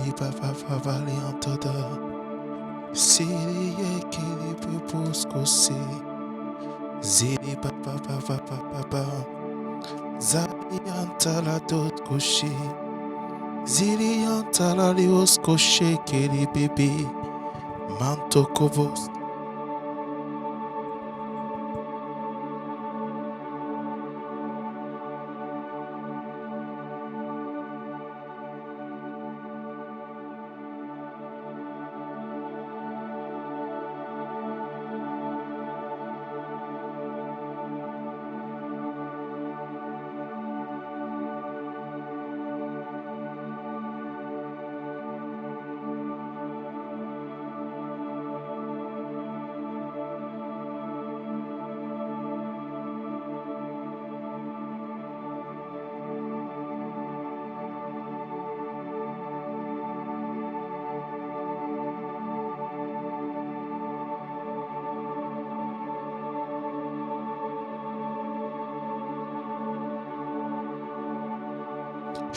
kiri papa papa liantada. Siri ye kiri piposko si. Ziri papa papa papa. Zari antala dot koshi. Ziri antala lios koshi kiri bibi. Manto kovos.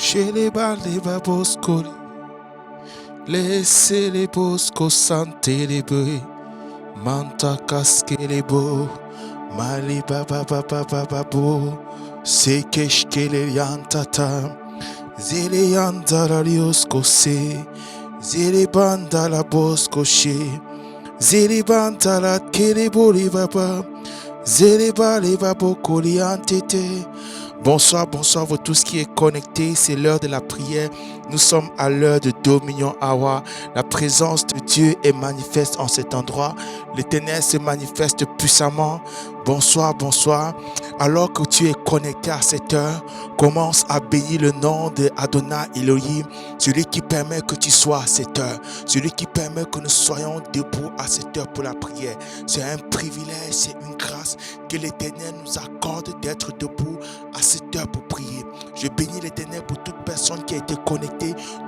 Shele bali baboskoli. Laissez les boscos santé les bœufs. Manta kaskelebo. Mali baba baba baba bo. Sekeshkele yantata. Zele yandala lioskose. Zele bandala boskoshe. Zele bandala keleboli baba. Zele bali babo koliantete. Bonsoir, bonsoir vous tous qui est connecté, c'est l'heure de la prière. Nous sommes à l'heure de Dominion Hour. La présence de Dieu est manifeste en cet endroit. L'Éternel se manifeste puissamment. Bonsoir, bonsoir. Alors que tu es connecté à cette heure, commence à bénir le nom de Adonai Elohim, celui qui permet que tu sois à cette heure, celui qui permet que nous soyons debout à cette heure pour la prière. C'est un privilège, c'est une grâce que l'Éternel nous accorde d'être debout à cette heure pour prier. Je bénis l'Éternel pour toute personne qui a été connectée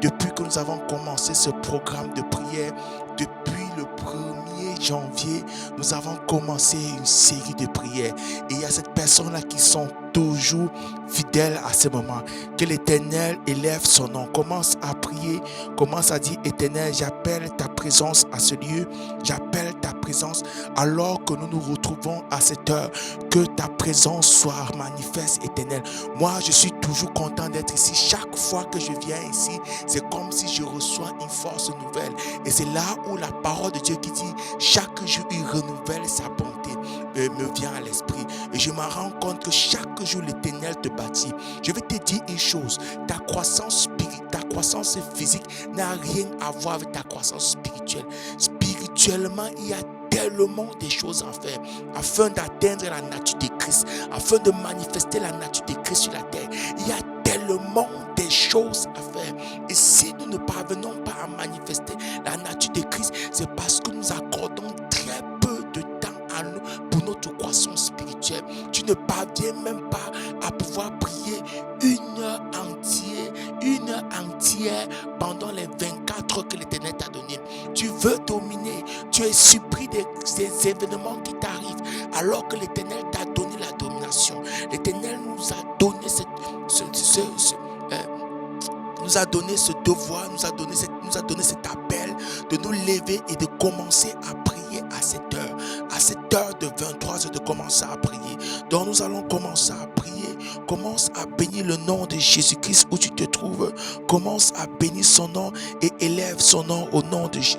depuis que nous avons commencé ce programme de prière. Depuis le 1er janvier, nous avons commencé une série de prières. Et il y a ces personnes-là qui sont toujours fidèles à ce moment. Que l'Éternel élève son nom. Commence à prier, commence à dire: Éternel, j'appelle ta présence à ce lieu. J'appelle ta présence alors que nous nous retrouvons à cette heure. Que ta présence soit manifeste, Éternel. Moi, je suis toujours content d'être ici. Chaque fois que je viens ici, c'est comme si je reçois une force nouvelle. Et c'est là où la parole de Dieu qui dit: chaque jour, il renouvelle sa bonté, me vient à l'esprit. Et je me rends compte que chaque jour, l'Éternel te bâtit. Je vais te dire une chose: ta croissance spirituelle, ta croissance physique n'a rien à voir avec ta croissance spirituelle. Spirituellement, il y a tellement de choses à faire afin d'atteindre la nature de Christ, afin de manifester la nature de Christ sur la terre. Il y a tellement de choses à faire. Et si nous ne parvenons pas à manifester la nature de Christ, c'est parce que nous accordons très peu de temps à nous pour notre croissance spirituelle. Tu ne parviens même pas à pouvoir prier une heure entière pendant les 24 heures que l'Éternel t'a donné. Tu veux dominer, tu es surpris des événements qui t'arrivent alors que l'Éternel t'a donné la domination. L'Éternel nous a donné nous a donné ce devoir, nous a donné cet appel de nous lever et de commencer à prier à cette heure. À cette heure de 23 heures, de commencer à prier. Donc nous allons commencer à prier. Commence à bénir le nom de Jésus-Christ où tu te trouves. Commence à bénir son nom et élève son nom au nom de Jésus.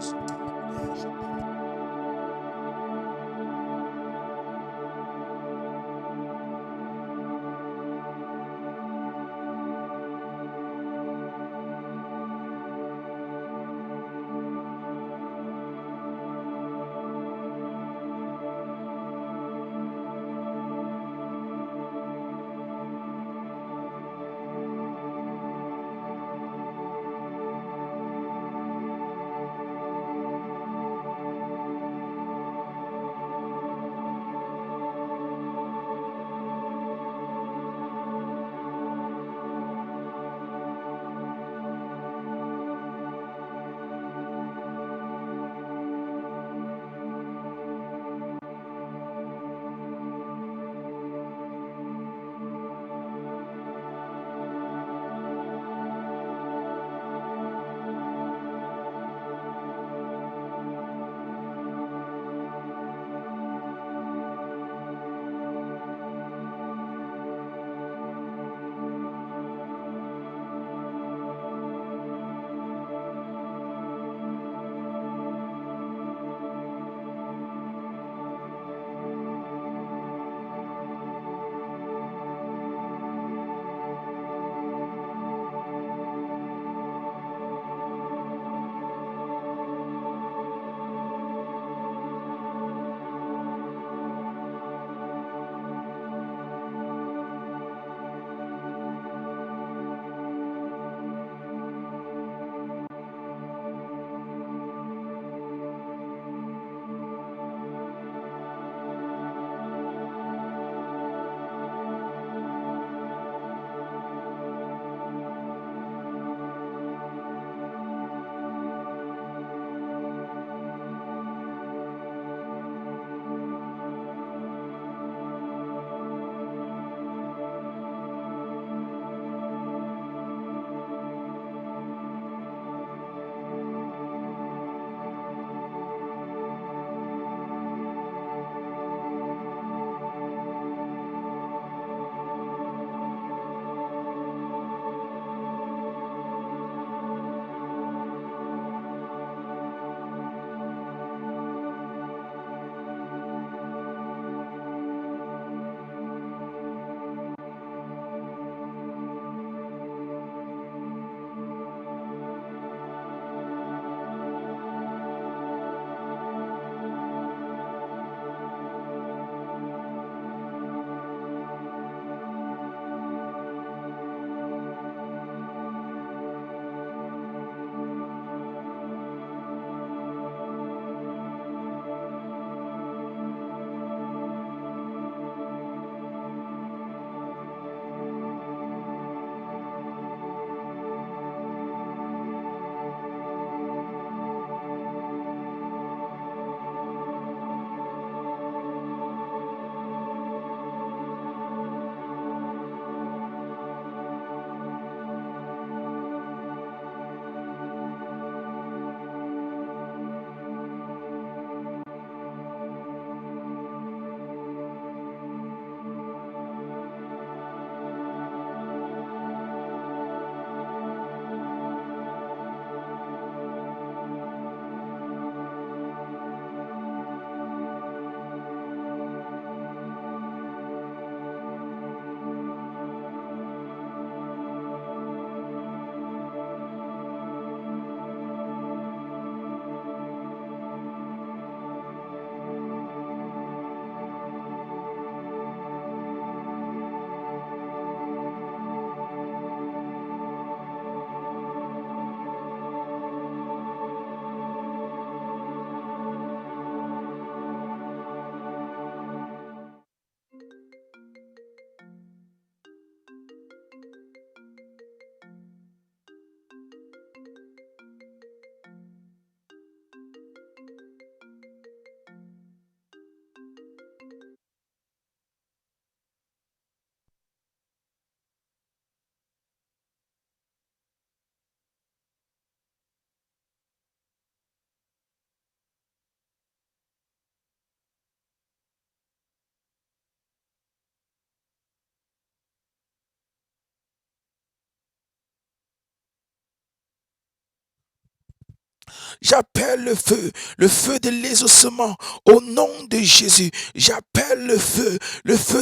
J'appelle le feu de l'exaucement au nom de Jésus. J'appelle le feu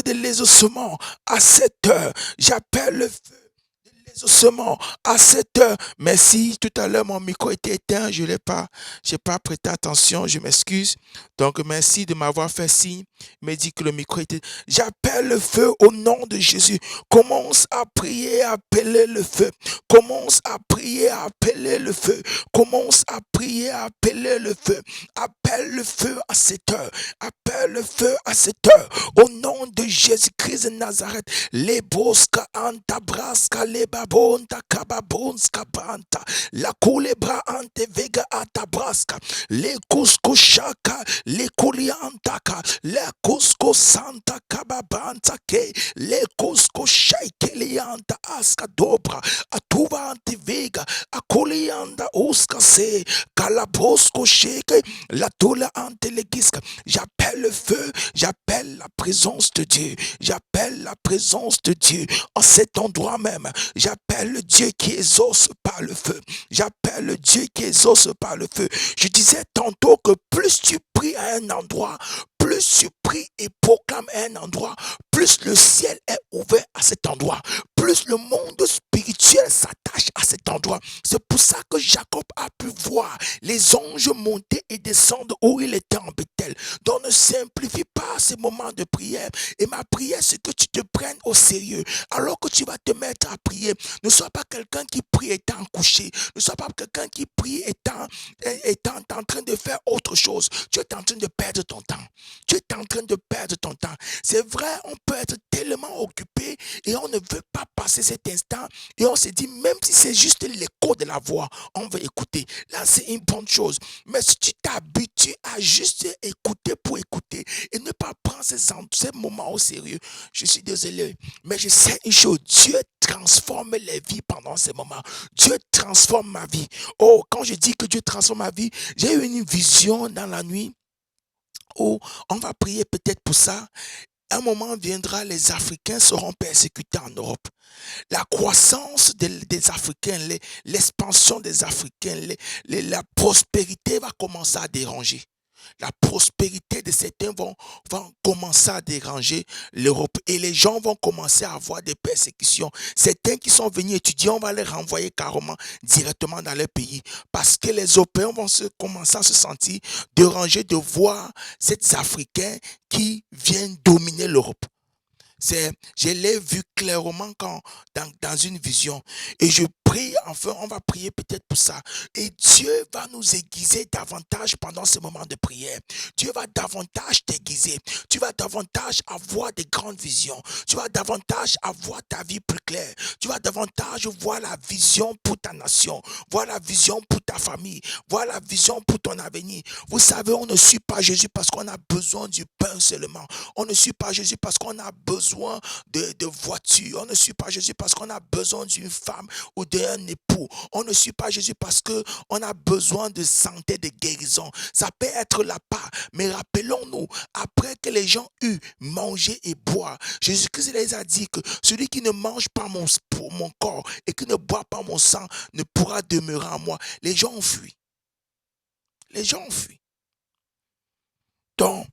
de l'exaucement à cette heure. J'appelle le feu seulement à cette heure. Merci, tout à l'heure mon micro était éteint, je n'ai pas, j'ai pas prêté attention, je m'excuse. Donc merci de m'avoir fait signe, me dit que le micro était. J'appelle le feu au nom de Jésus. Commence à prier, à appeler le feu. Commence à prier, à appeler le feu. Commence à prier, à appeler le feu. Appelle le feu à cette heure. Appelle le feu à cette heure. Au nom de Jésus-Christ de Nazareth. Les boska anta braska les babonta kababonska banta. La culebra ante vega ata braska. Les cusco shaka. Les kuliantaka. Les cusco santa kababanta ke. Les cusco shake lianta aska dobra. Atuva ante vega. Akulianda uska se. Kalabosco shake. La tola ante legiska. J'appelle le feu. J'appelle la présence de Dieu. J'appelle la présence de Dieu en cet endroit même. J'appelle le Dieu qui exauce par le feu. J'appelle le Dieu qui exauce par le feu. Je disais tantôt que plus tu pries à un endroit, plus tu pries et proclames un endroit, plus le ciel est ouvert à cet endroit, plus le monde spirituel s'attache à cet endroit. C'est pour ça que Jacob a pu voir les anges monter et descendre où il était en Bethel. Donc ne simplifie pas ces moments de prière. Et ma prière, c'est que tu te prennes au sérieux. Alors que tu vas te mettre à prier, ne sois pas quelqu'un qui prie étant couché. Ne sois pas quelqu'un qui prie étant en train de faire autre chose. Tu es en train de perdre ton temps. Tu es en train de perdre ton temps. C'est vrai, on peut être tellement occupé et on ne veut pas passer cet instant. Et on se dit, même si c'est juste l'écho de la voix, on veut écouter. Là, c'est une bonne chose. Mais si tu t'habitues à juste écouter pour écouter et ne pas prendre ces moments au sérieux, je suis désolé. Mais je sais une chose, Dieu transforme les vies pendant ces moments. Dieu transforme ma vie. Oh, quand je dis que Dieu transforme ma vie, j'ai eu une vision dans la nuit où on va prier peut-être pour ça. Un moment viendra, les Africains seront persécutés en Europe. La croissance des Africains, l'expansion des Africains, la prospérité va commencer à déranger. La prospérité de certains vont commencer à déranger l'Europe et les gens vont commencer à avoir des persécutions. Certains qui sont venus étudier, on va les renvoyer carrément directement dans leur pays parce que les Européens vont commencer à se sentir dérangés de voir ces Africains qui viennent dominer l'Europe. Je l'ai vu clairement dans une vision. Et je prie, enfin, on va prier peut-être pour ça. Et Dieu va nous aiguiser davantage pendant ce moment de prière. Dieu va davantage t'aiguiser. Tu vas davantage avoir des grandes visions. Tu vas davantage avoir ta vie plus claire. Tu vas davantage voir la vision pour ta nation. Voir la vision pour ta famille. Voir la vision pour ton avenir. Vous savez, on ne suit pas Jésus parce qu'on a besoin du pain seulement. On ne suit pas Jésus parce qu'on a besoin de voitures. On ne suit pas Jésus parce qu'on a besoin d'une femme ou d'un époux. On ne suit pas Jésus parce qu'on a besoin de santé, de guérison. Ça peut être la part. Mais rappelons-nous, après que les gens eurent mangé et boire, Jésus-Christ les a dit que celui qui ne mange pas pour mon corps et qui ne boit pas mon sang ne pourra demeurer en moi. Les gens ont fui. Les gens ont fui. Donc,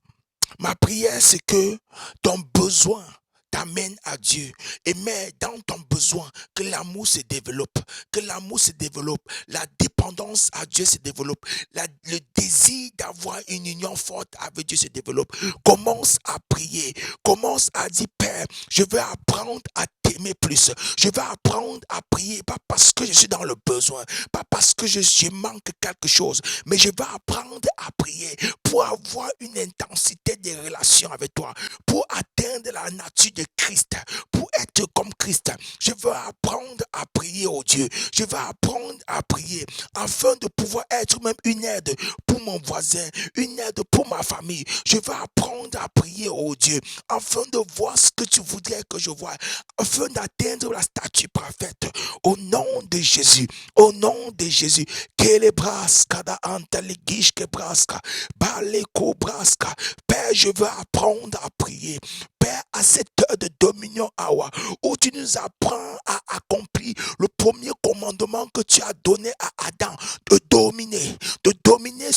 ma prière, c'est que ton besoin t'amène à Dieu. Et mais dans ton besoin, que l'amour se développe. Que l'amour se développe. La dépendance à Dieu se développe. Le désir d'avoir une union forte avec Dieu se développe. Commence à prier. Commence à dire, Père, je veux apprendre à t'aimer plus. Je veux apprendre à prier, pas parce que je suis dans le besoin, pas parce que je manque quelque chose, mais je veux apprendre à prier pour avoir une intensité de relation avec toi, pour atteindre la nature de Christ, pour être comme Christ. Je veux apprendre à prier au Dieu. Je veux apprendre à prier afin de pouvoir être même une aide pour mon voisin, une aide pour ma famille. Je veux apprendre à prier au Dieu afin de voir ce que tu voudrais que je voie, afin d'atteindre la statue parfaite. Au nom de Jésus, au nom de Jésus, que les braska da anta les guiches que braska, baleko braska. Père, je veux apprendre à prier. Père, à cette heure de dominion Awa, où tu nous apprends à accomplir le premier commandement que tu as donné à Adam, de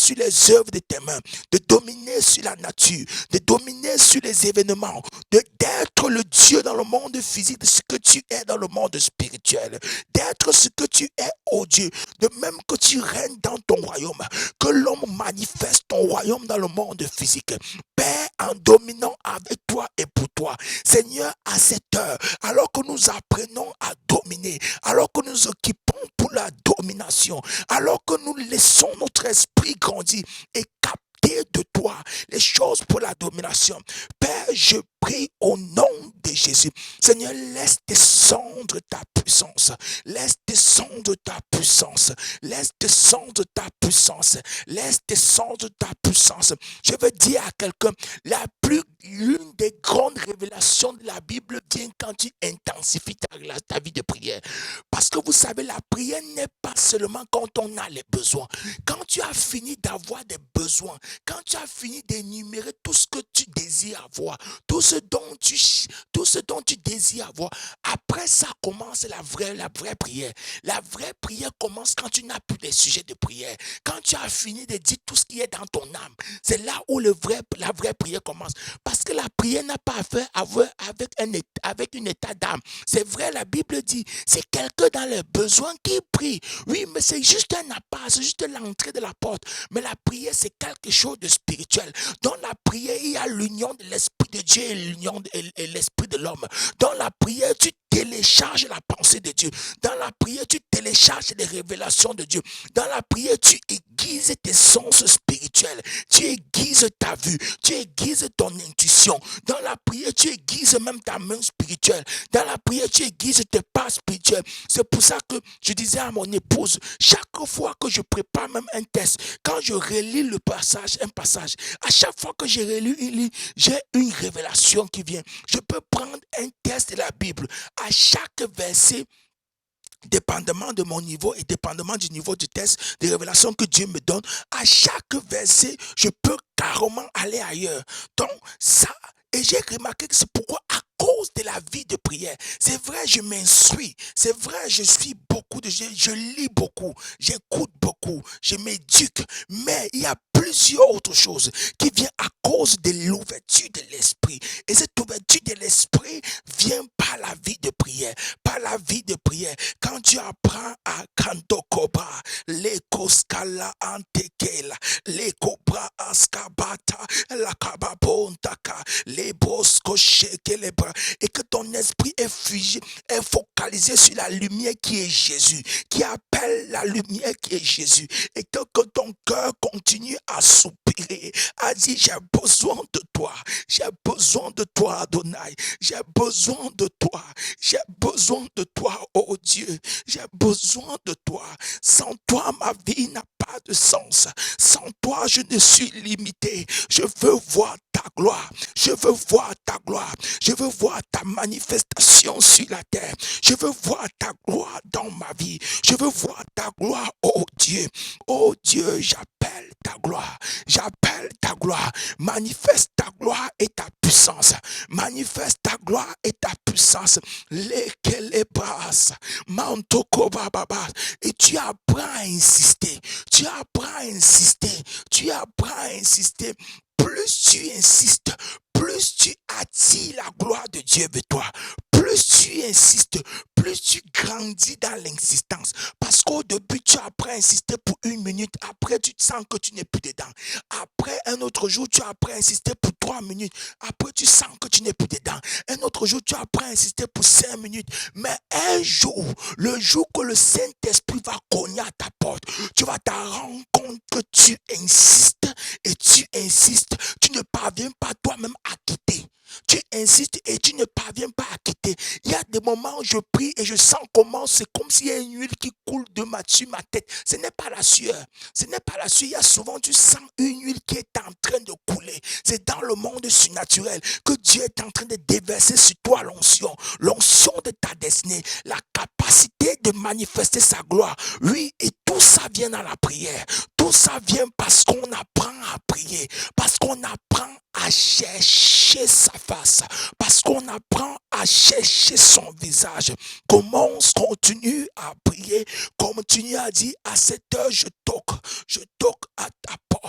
sur les œuvres de tes mains, de dominer sur la nature, de dominer sur les événements, d'être le Dieu dans le monde physique, de ce que tu es dans le monde spirituel, d'être ce que tu es, oh Dieu, de même que tu règnes dans ton royaume, que l'homme manifeste ton royaume dans le monde physique. Père, en dominant avec toi et pour toi, Seigneur, à cette heure, alors que nous apprenons à dominer, alors que nous occupons pour la domination, alors que nous laissons notre esprit grandir et capter de toi les choses pour la domination, Père, je prie au nom de Jésus. Seigneur, laisse descendre ta puissance. Laisse descendre ta puissance. Laisse descendre ta puissance. Laisse descendre ta puissance. Je veux dire à quelqu'un, l'une des grandes révélations de la Bible vient quand tu intensifies ta vie de prière. Parce que vous savez, la prière n'est pas seulement quand on a les besoins. Quand tu as fini d'avoir des besoins, quand tu as fini d'énumérer tout ce que tu désires avoir, tout ce dont tu désires avoir, après ça commence la vraie prière. La vraie prière commence quand tu n'as plus de sujets de prière. Quand tu as fini de dire tout ce qui est dans ton âme, c'est là où la vraie prière commence. Parce que la prière n'a pas à faire avec un état d'âme. C'est vrai, la Bible dit, c'est quelqu'un dans les besoins qui prie. Oui, mais c'est juste un appart, c'est juste l'entrée de la porte. Mais la prière, c'est quelque chose de spirituel. Dans la prière, il y a l'union de l'Esprit de Dieu et l'union et l'Esprit de l'homme. Dans la prière, tu télécharges la pensée de Dieu. Dans la prière, tu télécharges les révélations de Dieu. Dans la prière, tu aiguises tes sens spirituels. Tu aiguises ta vue. Tu aiguises ton intuition. Dans la prière, tu aiguises même ta main spirituelle. Dans la prière, tu aiguises tes pas spirituels. C'est pour ça que je disais à mon épouse, chaque fois que je prépare même un test, quand je relis un passage, à chaque fois que je relis, j'ai une révélation qui vient. Je peux prendre un test de la Bible. À chaque verset, dépendamment de mon niveau et dépendamment du niveau du test, des révélations que Dieu me donne, à chaque verset, je peux carrément aller ailleurs. Donc, ça, et j'ai remarqué que c'est pourquoi, à cause de la vie de prière, c'est vrai, je m'instruis, c'est vrai, je suis beaucoup, je lis beaucoup, j'écoute beaucoup, je m'éduque, mais il y a plusieurs autres choses qui viennent à cause de l'ouverture de l'esprit. Et cette ouverture de l'esprit vient par la vie de prière, par la vie de prière. Quand tu apprends à Kantokoba, l'Ekoskala Antekela, l'Ekobra Askabata, la Kababontaka, les Bosco Shekelebra, et que ton esprit est figé, est focalisé sur la lumière qui est Jésus, qui appelle la lumière qui est Jésus, et que ton cœur continue à soupirer, à dire j'ai besoin de toi, j'ai besoin de toi Adonai, j'ai besoin de toi, j'ai besoin de toi oh Dieu, j'ai besoin de toi, sans toi ma vie n'a pas de sens, sans toi je ne suis limité, je veux voir ta gloire, je veux voir ta gloire, je veux voir ta manifestation sur la terre, je veux voir ta gloire dans ma vie, je veux voir ta gloire oh Dieu, j'appelle ta gloire, manifeste ta gloire et ta puissance, manifeste ta gloire et ta puissance, lekelebras, mantokobababa, et tu apprends à insister, tu apprends à insister, tu apprends à insister. Plus tu insistes, plus tu attires la gloire de Dieu vers toi. Plus tu insistes, plus tu grandis dans l'insistance. Parce qu'au début, tu apprends à insister pour 1 minute. Après, tu te sens que tu n'es plus dedans. Après, un autre jour, tu apprends à insister pour 3 minutes. Après, tu sens que tu n'es plus dedans. Un autre jour, tu apprends à insister pour 5 minutes. Mais un jour, le jour que le Saint-Esprit va cogner à ta porte, tu vas te rendre compte que tu insistes et tu insistes. Tu ne parviens pas toi-même à quitter. Tu insistes et tu ne parviens pas à quitter. Il y a des moments où je prie et je sens comment c'est comme s'il y a une huile qui coule sur ma tête. Ce n'est pas la sueur. Ce n'est pas la sueur. Il y a souvent, tu sens une huile qui est en train de couler. C'est dans le monde surnaturel que Dieu est en train de déverser sur toi l'onction de ta destinée, la capacité de manifester sa gloire. Oui, et tout ça vient dans la prière. Tout ça vient parce qu'on apprend à prier, parce qu'on apprend à chercher sa face, parce qu'on apprend à chercher son visage. Comment on continue à prier, continue à dire à cette heure je toque à ta porte.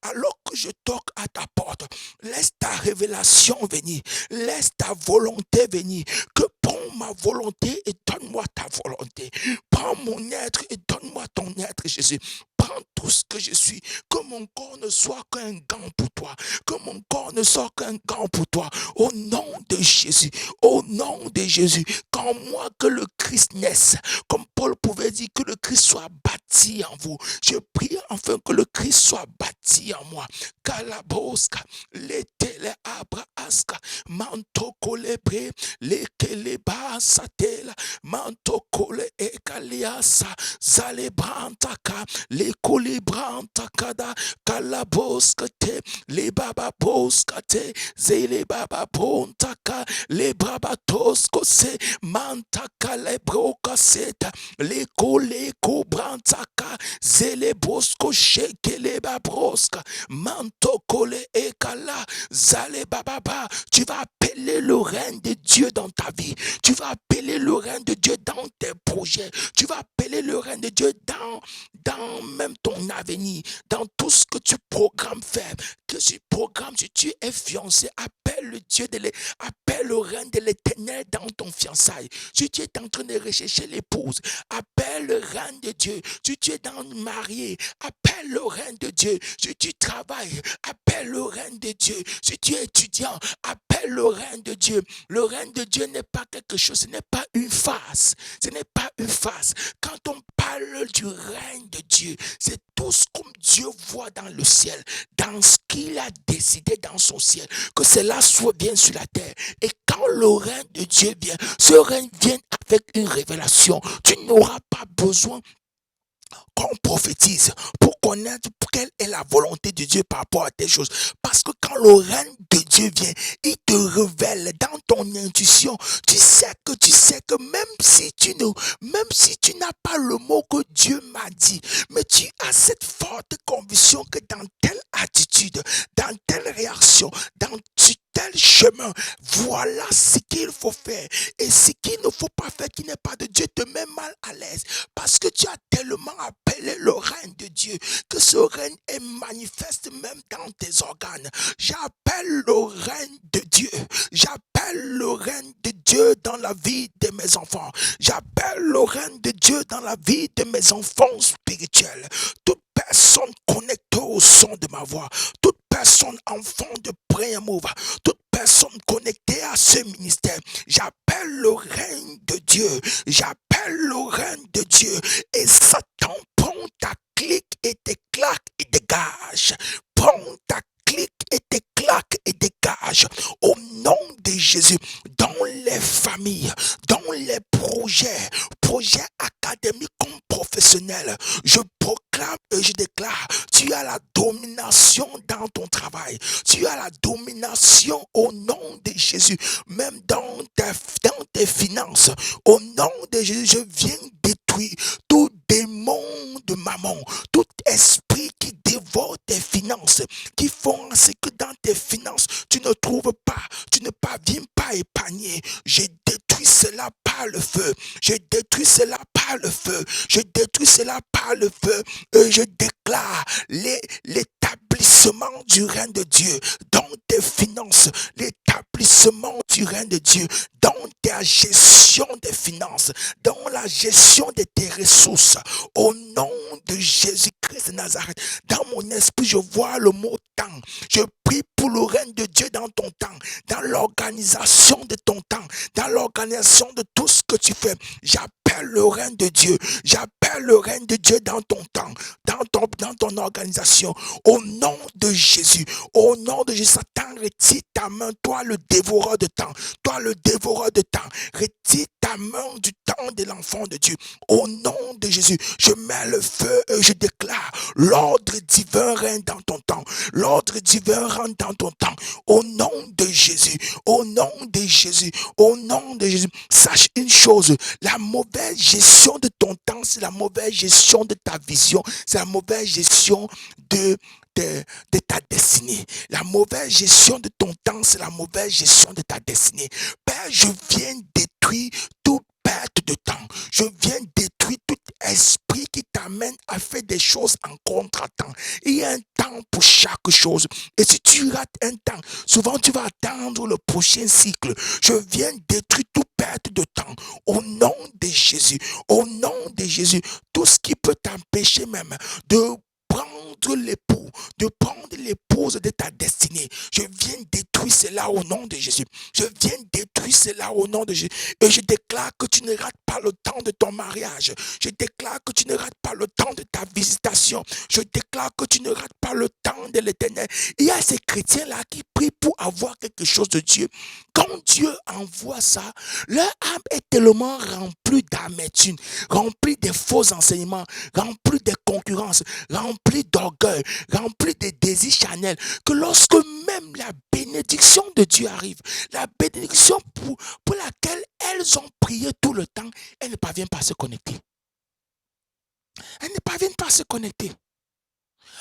alors que je toque à ta porte, laisse ta révélation venir, laisse ta volonté venir, que prends ma volonté et donne-moi ta volonté. Prends mon être et donne-moi ton être, Jésus. Prends tout ce que je suis, que mon corps ne soit qu'un gant pour toi, que mon corps ne soit qu'un gant pour toi, au nom de Jésus, au nom de Jésus, qu'en moi que le Christ naisse, comme Paul pouvait dire que le Christ soit bâti en vous, je prie enfin que le Christ soit bâti en moi. Kalaboska, letele abraska, manto kolebre, lekeleba satela, manto kole ekaliasa, zalebrantaka, lekolebrantakada, kalaboskate, le baba boskate, zele baba bontaka, le brabatosko se, mantaka le brokaseta, le koleko brantaka, zele bosko sheke le babroska, manto kole ekala, zale bababa. Tu vas appeler le règne de Dieu dans ta vie. Tu vas appeler le règne de Dieu dans tes projets. Tu vas appeler le règne de Dieu dans même ton avenir, dans tout ce que tu programmes faire. Que tu programmes, si tu es fiancé, appelle le Dieu appelle le règne de l'Éternel dans ton fiançailles. Si tu es en train de rechercher l'épouse, appelle le règne de Dieu. Si tu es dans le marié, appelle le règne de Dieu. Si tu travailles, appelle le règne de Dieu. Si tu es étudiant, appelle le règne de Dieu. Le règne de Dieu n'est pas quelque chose, ce n'est pas une face. Ce n'est pas une face. Quand on parle du règne de Dieu, c'est tout ce que Dieu voit dans le ciel, dans ce qu'il a décidé dans son ciel, que cela soit bien sur la terre. Et quand le règne de Dieu vient, ce règne vient avec une révélation. Tu n'auras pas besoin qu'on prophétise pour connaître quelle est la volonté de Dieu par rapport à telle chose. Parce que quand le règne de Dieu vient, il te révèle dans ton intuition. Tu sais que même si tu n'as pas le mot que Dieu m'a dit, mais tu as cette forte conviction que dans telle attitude, dans telle réaction, dans tel chemin, voilà ce qu'il faut faire. Et ce qu'il ne faut pas faire qui n'est pas de Dieu te met mal à l'aise. Parce que tu as tellement appelé le règne de Dieu que ce règne est manifeste même dans tes organes. J'appelle le règne de Dieu. J'appelle le règne de Dieu dans la vie de mes enfants. J'appelle le règne de Dieu dans la vie de mes enfants spirituels. Toute personne connectée au son de ma voix, toute personne enfant de Prayer Move, toute personne connectée à ce ministère, j'appelle le règne de Dieu. J'appelle le règne de Dieu. Et Satan, prends ta clique et tes claques et dégage. Prends ta clique et tes claques et dégage. Au nom de Jésus, dans les familles, dans les projets académiques comme professionnels, je proclame et je déclare, tu as la domination dans ton travail. Tu as la domination au nom de Jésus. Même dans tes finances. Au nom de Jésus, je viens détruire tout démon de maman, tout esprit qui dévore tes finances, qui font ce que dans tes finances, tu ne trouves pas, tu ne parviens pas à épargner. Je détruis cela par le feu. Je détruis cela par le feu. Je détruis cela par le feu. Et je déclare l'établissement du règne de Dieu dans tes finances, l'établissement du règne de Dieu dans ta gestion des finances, dans la gestion de tes ressources. Au nom de Jésus-Christ de Nazareth, dans mon esprit, je vois le mot temps. Je prie pour le règne de Dieu dans ton temps, dans l'organisation de ton temps, dans l'organisation de tout ce que tu fais. J'appelle le règne de Dieu. J'appelle le règne de Dieu dans ton temps, dans ton organisation. Au nom de Jésus, au nom de Jésus, Satan, retire ta main, toi le dévoreur de temps, toi le dévoreur de temps, retire ta main du temps de l'enfant de Dieu. Au nom de Jésus, je mets le feu et je déclare l'ordre divin règne dans ton temps. L'ordre divin rentre dans ton temps. Au nom de Jésus, au nom de Jésus, au nom de Jésus. Sache une chose, la mauvaise gestion de ton temps, c'est la mauvaise gestion de ta vision, c'est la mauvaise gestion de ta destinée. La mauvaise gestion de ton temps, c'est la mauvaise gestion de ta destinée. Père, je viens détruire toute perte de temps. Je viens détruire tout esprit qui t'amène à faire des choses en contre-temps. Il y a un temps pour chaque chose. Et si tu rates un temps, souvent tu vas attendre le prochain cycle. Je viens détruire toute perte de temps. Au nom de Jésus. Au nom de Jésus. Tout ce qui peut t'empêcher même de prendre l'époux, de prendre l'épouse de ta destinée. Je viens détruire cela au nom de Jésus. Je viens détruire cela au nom de Jésus. Et je déclare que tu ne rates pas le temps de ton mariage. Je déclare que tu ne rates pas le temps de ta visitation. Je déclare que tu ne rates pas le temps de l'Éternel. Il y a ces chrétiens-là qui prient pour avoir quelque chose de Dieu. Quand Dieu envoie ça, leur âme est tellement remplie d'amertume, remplie de faux enseignements, remplie de concurrence, remplie d'orgueil, remplie de désirs charnels, que lorsque même la bénédiction de Dieu arrive, la bénédiction pour laquelle elles ont prié tout le temps, elles ne parviennent pas à se connecter. Elles ne parviennent pas à se connecter.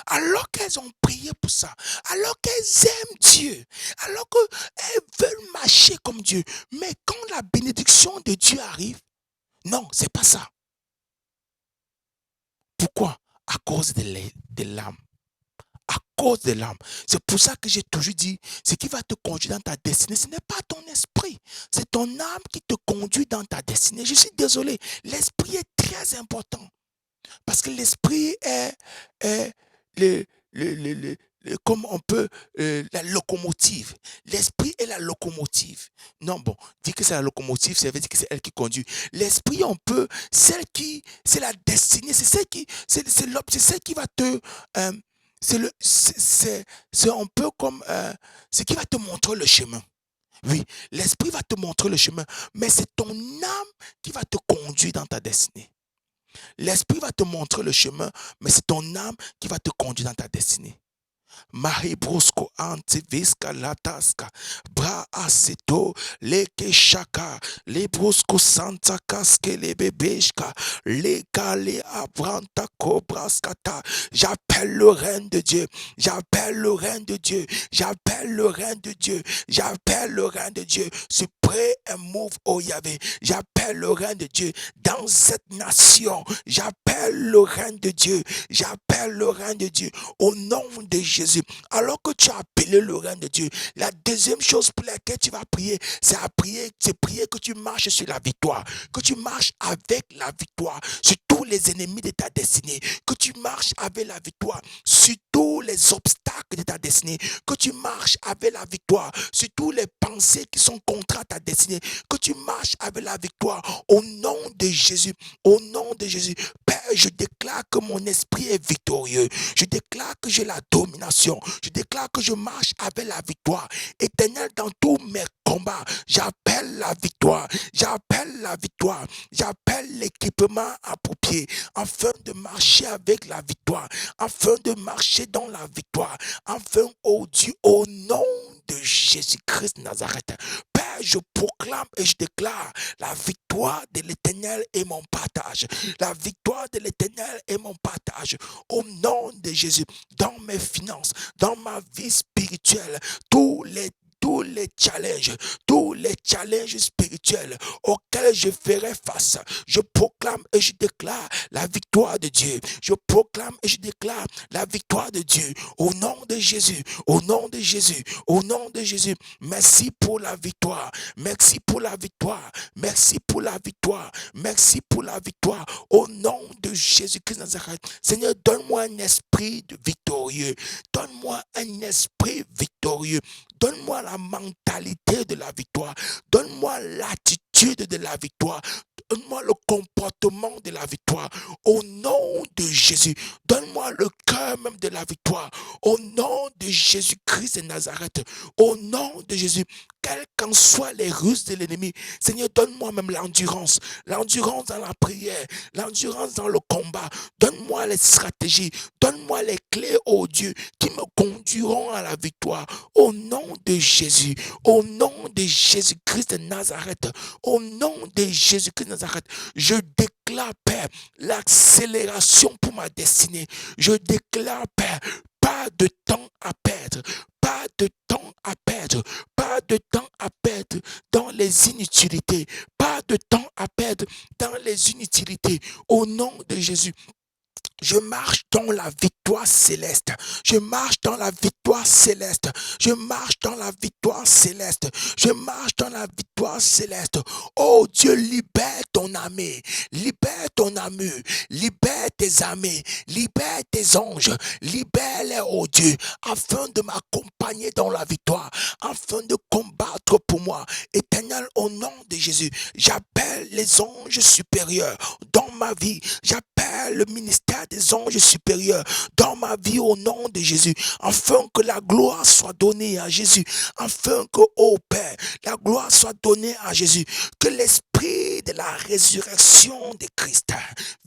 Alors qu'elles ont prié pour ça, alors qu'elles aiment Dieu, alors qu'elles veulent marcher comme Dieu, mais quand la bénédiction de Dieu arrive, non, c'est pas ça. Pourquoi? À cause de l'âme. À cause de l'âme. C'est pour ça que j'ai toujours dit, ce qui va te conduire dans ta destinée, ce n'est pas ton esprit, c'est ton âme qui te conduit dans ta destinée. Je suis désolé, l'esprit est très important. Parce que l'esprit est comme on peut, la locomotive. L'esprit est la locomotive. Non, bon, dire que c'est la locomotive, ça veut dire que c'est elle qui conduit. L'esprit, on peut, c'est la destinée, c'est celle qui va te, c'est un peu comme, ce qui va te montrer le chemin. Oui, l'esprit va te montrer le chemin, mais c'est ton âme qui va te conduire dans ta destinée. L'esprit va te montrer le chemin, mais c'est ton âme qui va te conduire dans ta destinée. Mahibrosco antivisca lataska bra aseto leke shaka lebrosco santa kaske le bebeshka le kale abranta kobraskata. J'appelle le règne de Dieu, j'appelle le règne de Dieu, j'appelle le règne de Dieu, j'appelle le règne de Dieu. Pray and move, oh Yahvé. J'appelle le règne de Dieu dans cette nation. J'appelle le règne de Dieu. J'appelle le règne de Dieu au nom de Jésus. Alors que tu as appelé le règne de Dieu, la deuxième chose pour laquelle tu vas prier, c'est prier que tu marches sur la victoire, que tu marches avec la victoire sur tous les ennemis de ta destinée, que tu marches avec la victoire sur tous les obstacles de ta destinée, que tu marches avec la victoire sur tous les pensées qui sont contre ta destinée, que tu marches avec la victoire au nom de Jésus, au nom de Jésus. Père, je déclare que mon esprit est victorieux, je déclare que j'ai la domination, je déclare que je marche avec la victoire. Éternel, dans tous mes combats, j'appelle la victoire, j'appelle la victoire, j'appelle l'équipement approprié afin de marcher avec la victoire, afin de marcher dans la victoire, afin, oh Dieu, au nom de Jésus-Christ de Nazareth. Père, je proclame et je déclare la victoire de l'Éternel est mon partage. La victoire de l'Éternel est mon partage. Au nom de Jésus, dans mes finances, dans ma vie spirituelle, tous les challenges spirituels auxquels je ferai face, je proclame et je déclare la victoire de Dieu. Je proclame et je déclare la victoire de Dieu au nom de Jésus, au nom de Jésus, au nom de Jésus. Merci pour la victoire, merci pour la victoire, merci pour la victoire, merci pour la victoire au nom de Jésus-Christ de Nazareth. Seigneur, donne-moi un esprit victorieux, donne-moi un esprit victorieux. Donne-moi la mentalité de la victoire. Donne-moi l'attitude de la victoire. Donne-moi le comportement de la victoire. Au nom de Jésus. Donne-moi le cœur même de la victoire. Au nom de Jésus-Christ de Nazareth. Au nom de Jésus. Quelles qu'en soient les ruses de l'ennemi. Seigneur, donne-moi même l'endurance. L'endurance dans la prière. L'endurance dans le combat. Donne-moi les stratégies. Donne-moi les clés, oh Dieu, qui me conduiront à la victoire. Au nom de Jésus, au nom de Jésus-Christ de Nazareth, au nom de Jésus-Christ de Nazareth, je déclare, Père, l'accélération pour ma destinée. Je déclare, Père, pas de temps à perdre, pas de temps à perdre, pas de temps à perdre dans les inutilités, pas de temps à perdre dans les inutilités. Au nom de Jésus, Je marche dans la victoire céleste. Je marche dans la victoire céleste. Je marche dans la victoire céleste. Je marche dans la victoire céleste. Oh Dieu, libère ton armée. Libère ton armure. Libère tes armées. Libère tes anges. Libère-les, oh Dieu, afin de m'accompagner dans la victoire. Afin de combattre pour moi. Éternel, au nom de Jésus, j'appelle les anges supérieurs dans ma vie. J'appelle le ministère des anges supérieurs dans ma vie au nom de Jésus, afin que la gloire soit donnée à Jésus, afin que, ô Père, la gloire soit donnée à Jésus, que l'esprit de la résurrection de Christ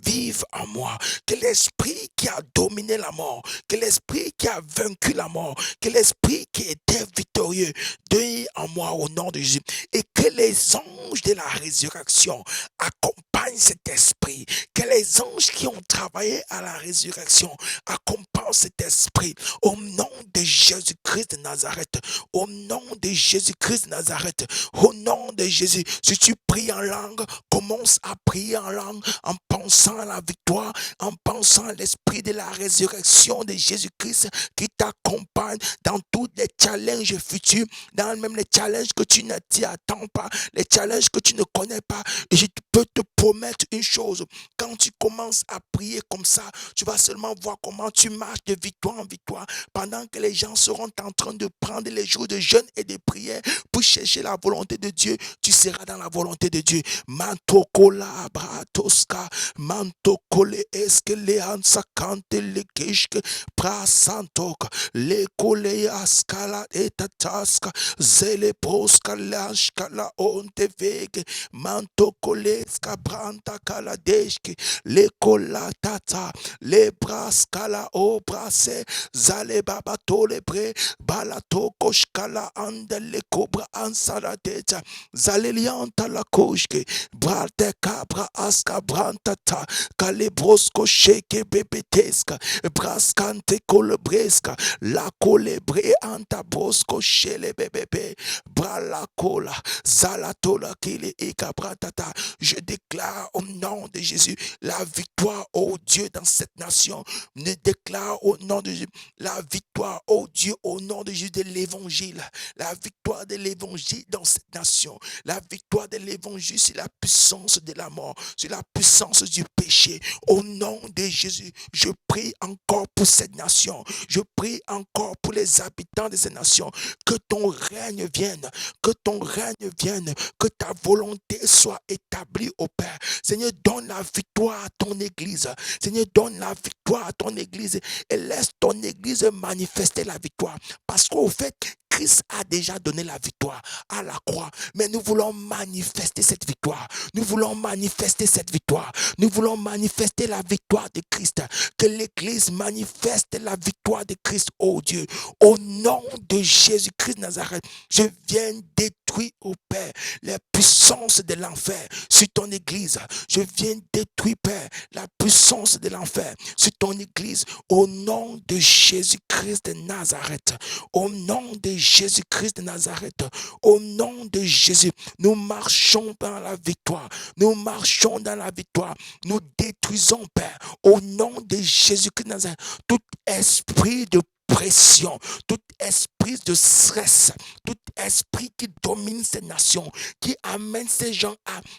vive en moi, que l'esprit qui a dominé la mort, que l'esprit qui a vaincu la mort, que l'esprit qui était victorieux devienne en moi au nom de Jésus, et que les anges de la résurrection accompagnent cet esprit, que les anges qui ont travaillé à la résurrection accompagnent cet esprit au nom de Jésus-Christ de Nazareth, au nom de Jésus-Christ de Nazareth, au nom de Jésus. Si tu pries en langue, commence à prier en langue en pensant à la victoire, en pensant à l'esprit de la résurrection de Jésus-Christ qui t'accompagne dans tous les challenges futurs, dans même les challenges que tu ne t'y attends pas, les challenges que tu ne connais pas. Et je peux te promettre une chose, quand tu commences à prier comme ça, tu vas seulement voir comment tu marches de victoire en victoire, pendant que les gens seront en train de prendre les jours de jeûne et de prière pour chercher la volonté de Dieu. Tu seras dans la volonté de Dieu. Mantokola bratoska, mantokole eskele ansakante lekeshke prasantok, lekole askala etataska, zele proska lashkala ontevege, mantokole skabranta kaladeshke, lekola tata, le braskala o brase, zale babato le bre, balato koshkala andele cobra ansaladeta, zalelianta la koshke, brate cabra aska brantata, kalebrosko sheke bebeteska, braskante kolebreska, la colebre anta brosco shele bebebe, bralakola, zalatola kile ikabratata. Je déclare au nom de Jésus la victoire, oh Dieu, dans cette nation. Je déclare au nom de Jésus la victoire, oh Dieu, au nom de Jésus de l'évangile. La victoire de l'évangile dans cette nation. La victoire de l'évangile sur la puissance de la mort, sur la puissance du péché. Au nom de Jésus, je prie encore pour cette nation. Je prie encore pour les habitants de cette nation. Que ton règne vienne, que ton règne vienne, que ta volonté soit établie au Père. Seigneur, donne la victoire à ton Église. Seigneur, donne la victoire à ton Église et laisse ton Église manifester la victoire. Parce qu'au fait, Christ a déjà donné la victoire à la croix, mais nous voulons manifester cette victoire. Nous voulons manifester cette victoire. Nous voulons manifester la victoire de Christ. Que l'Église manifeste la victoire de Christ, oh Dieu. Au nom de Jésus-Christ de Nazareth, je viens détruire, au Père, les puissances de l'enfer sur ton Église. Je viens détruire, Père, la puissance de l'enfer sur ton Église. Au nom de Jésus-Christ de Nazareth. Au nom de Jésus-Christ de Nazareth. Au nom de Jésus, nous marchons dans la victoire. Nous marchons dans la victoire. Nous détruisons, Père, au nom de Jésus-Christ de Nazareth, tout esprit de pression, tout esprit de stress, tout esprit qui domine ces nations, qui amène ces gens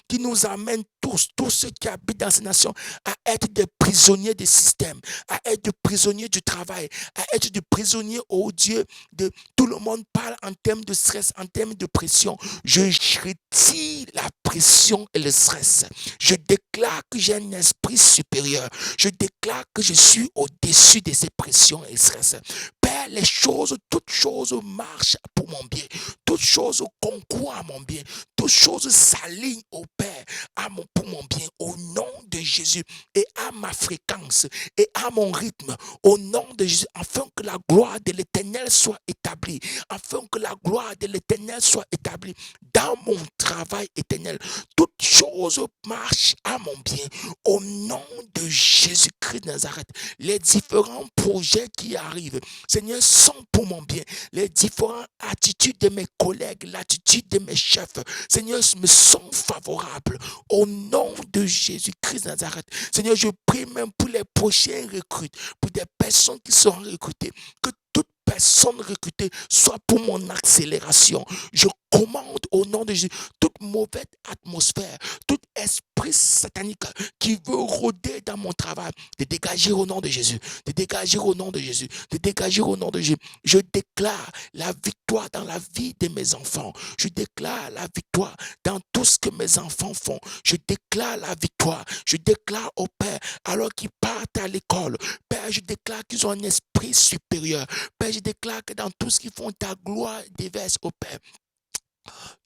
qui nous amène tous ceux qui habitent dans ces nations à être des prisonniers du système, à être des prisonniers du travail, à être des prisonniers, oh Dieu, de tout le monde parle en termes de stress, en termes de pression. Je retire la pression et le stress. Je déclare que j'ai un esprit supérieur. Je déclare que je suis au-dessus de ces pressions et stress. Père, les choses, toutes choses marchent pour mon bien. Toutes choses concourent à mon bien. Toutes choses s'alignent au Père, pour mon bien. Au nom de Jésus et à ma fréquence et à mon rythme. Au nom de Jésus, afin que la gloire de l'Éternel soit établie établie, afin que la gloire de l'Éternel soit établie dans mon travail éternel. Toutes choses marchent à mon bien. Au nom de Jésus-Christ de Nazareth, les différents projets qui arrivent, Seigneur, sont pour mon bien. Les différentes attitudes de mes collègues, l'attitude de mes chefs, Seigneur, me sont favorables. Au nom de Jésus-Christ de Nazareth, Seigneur, je prie même pour les prochains recrues, pour des personnes qui seront recrutées, que toute personne recrutée soit pour mon accélération. Je commande au nom de Jésus toute mauvaise atmosphère, tout esprit satanique qui veut rôder dans mon travail, de dégager au nom de Jésus, de dégager au nom de Jésus, de dégager au nom de Jésus. Je déclare la victoire dans la vie de mes enfants. Je déclare la victoire dans tout ce que mes enfants font. Je déclare la victoire. Je déclare au Père, alors qu'ils partent à l'école, Père, je déclare qu'ils ont un esprit supérieur. Père, je déclare que dans tout ce qu'ils font, ta gloire déverse au Père.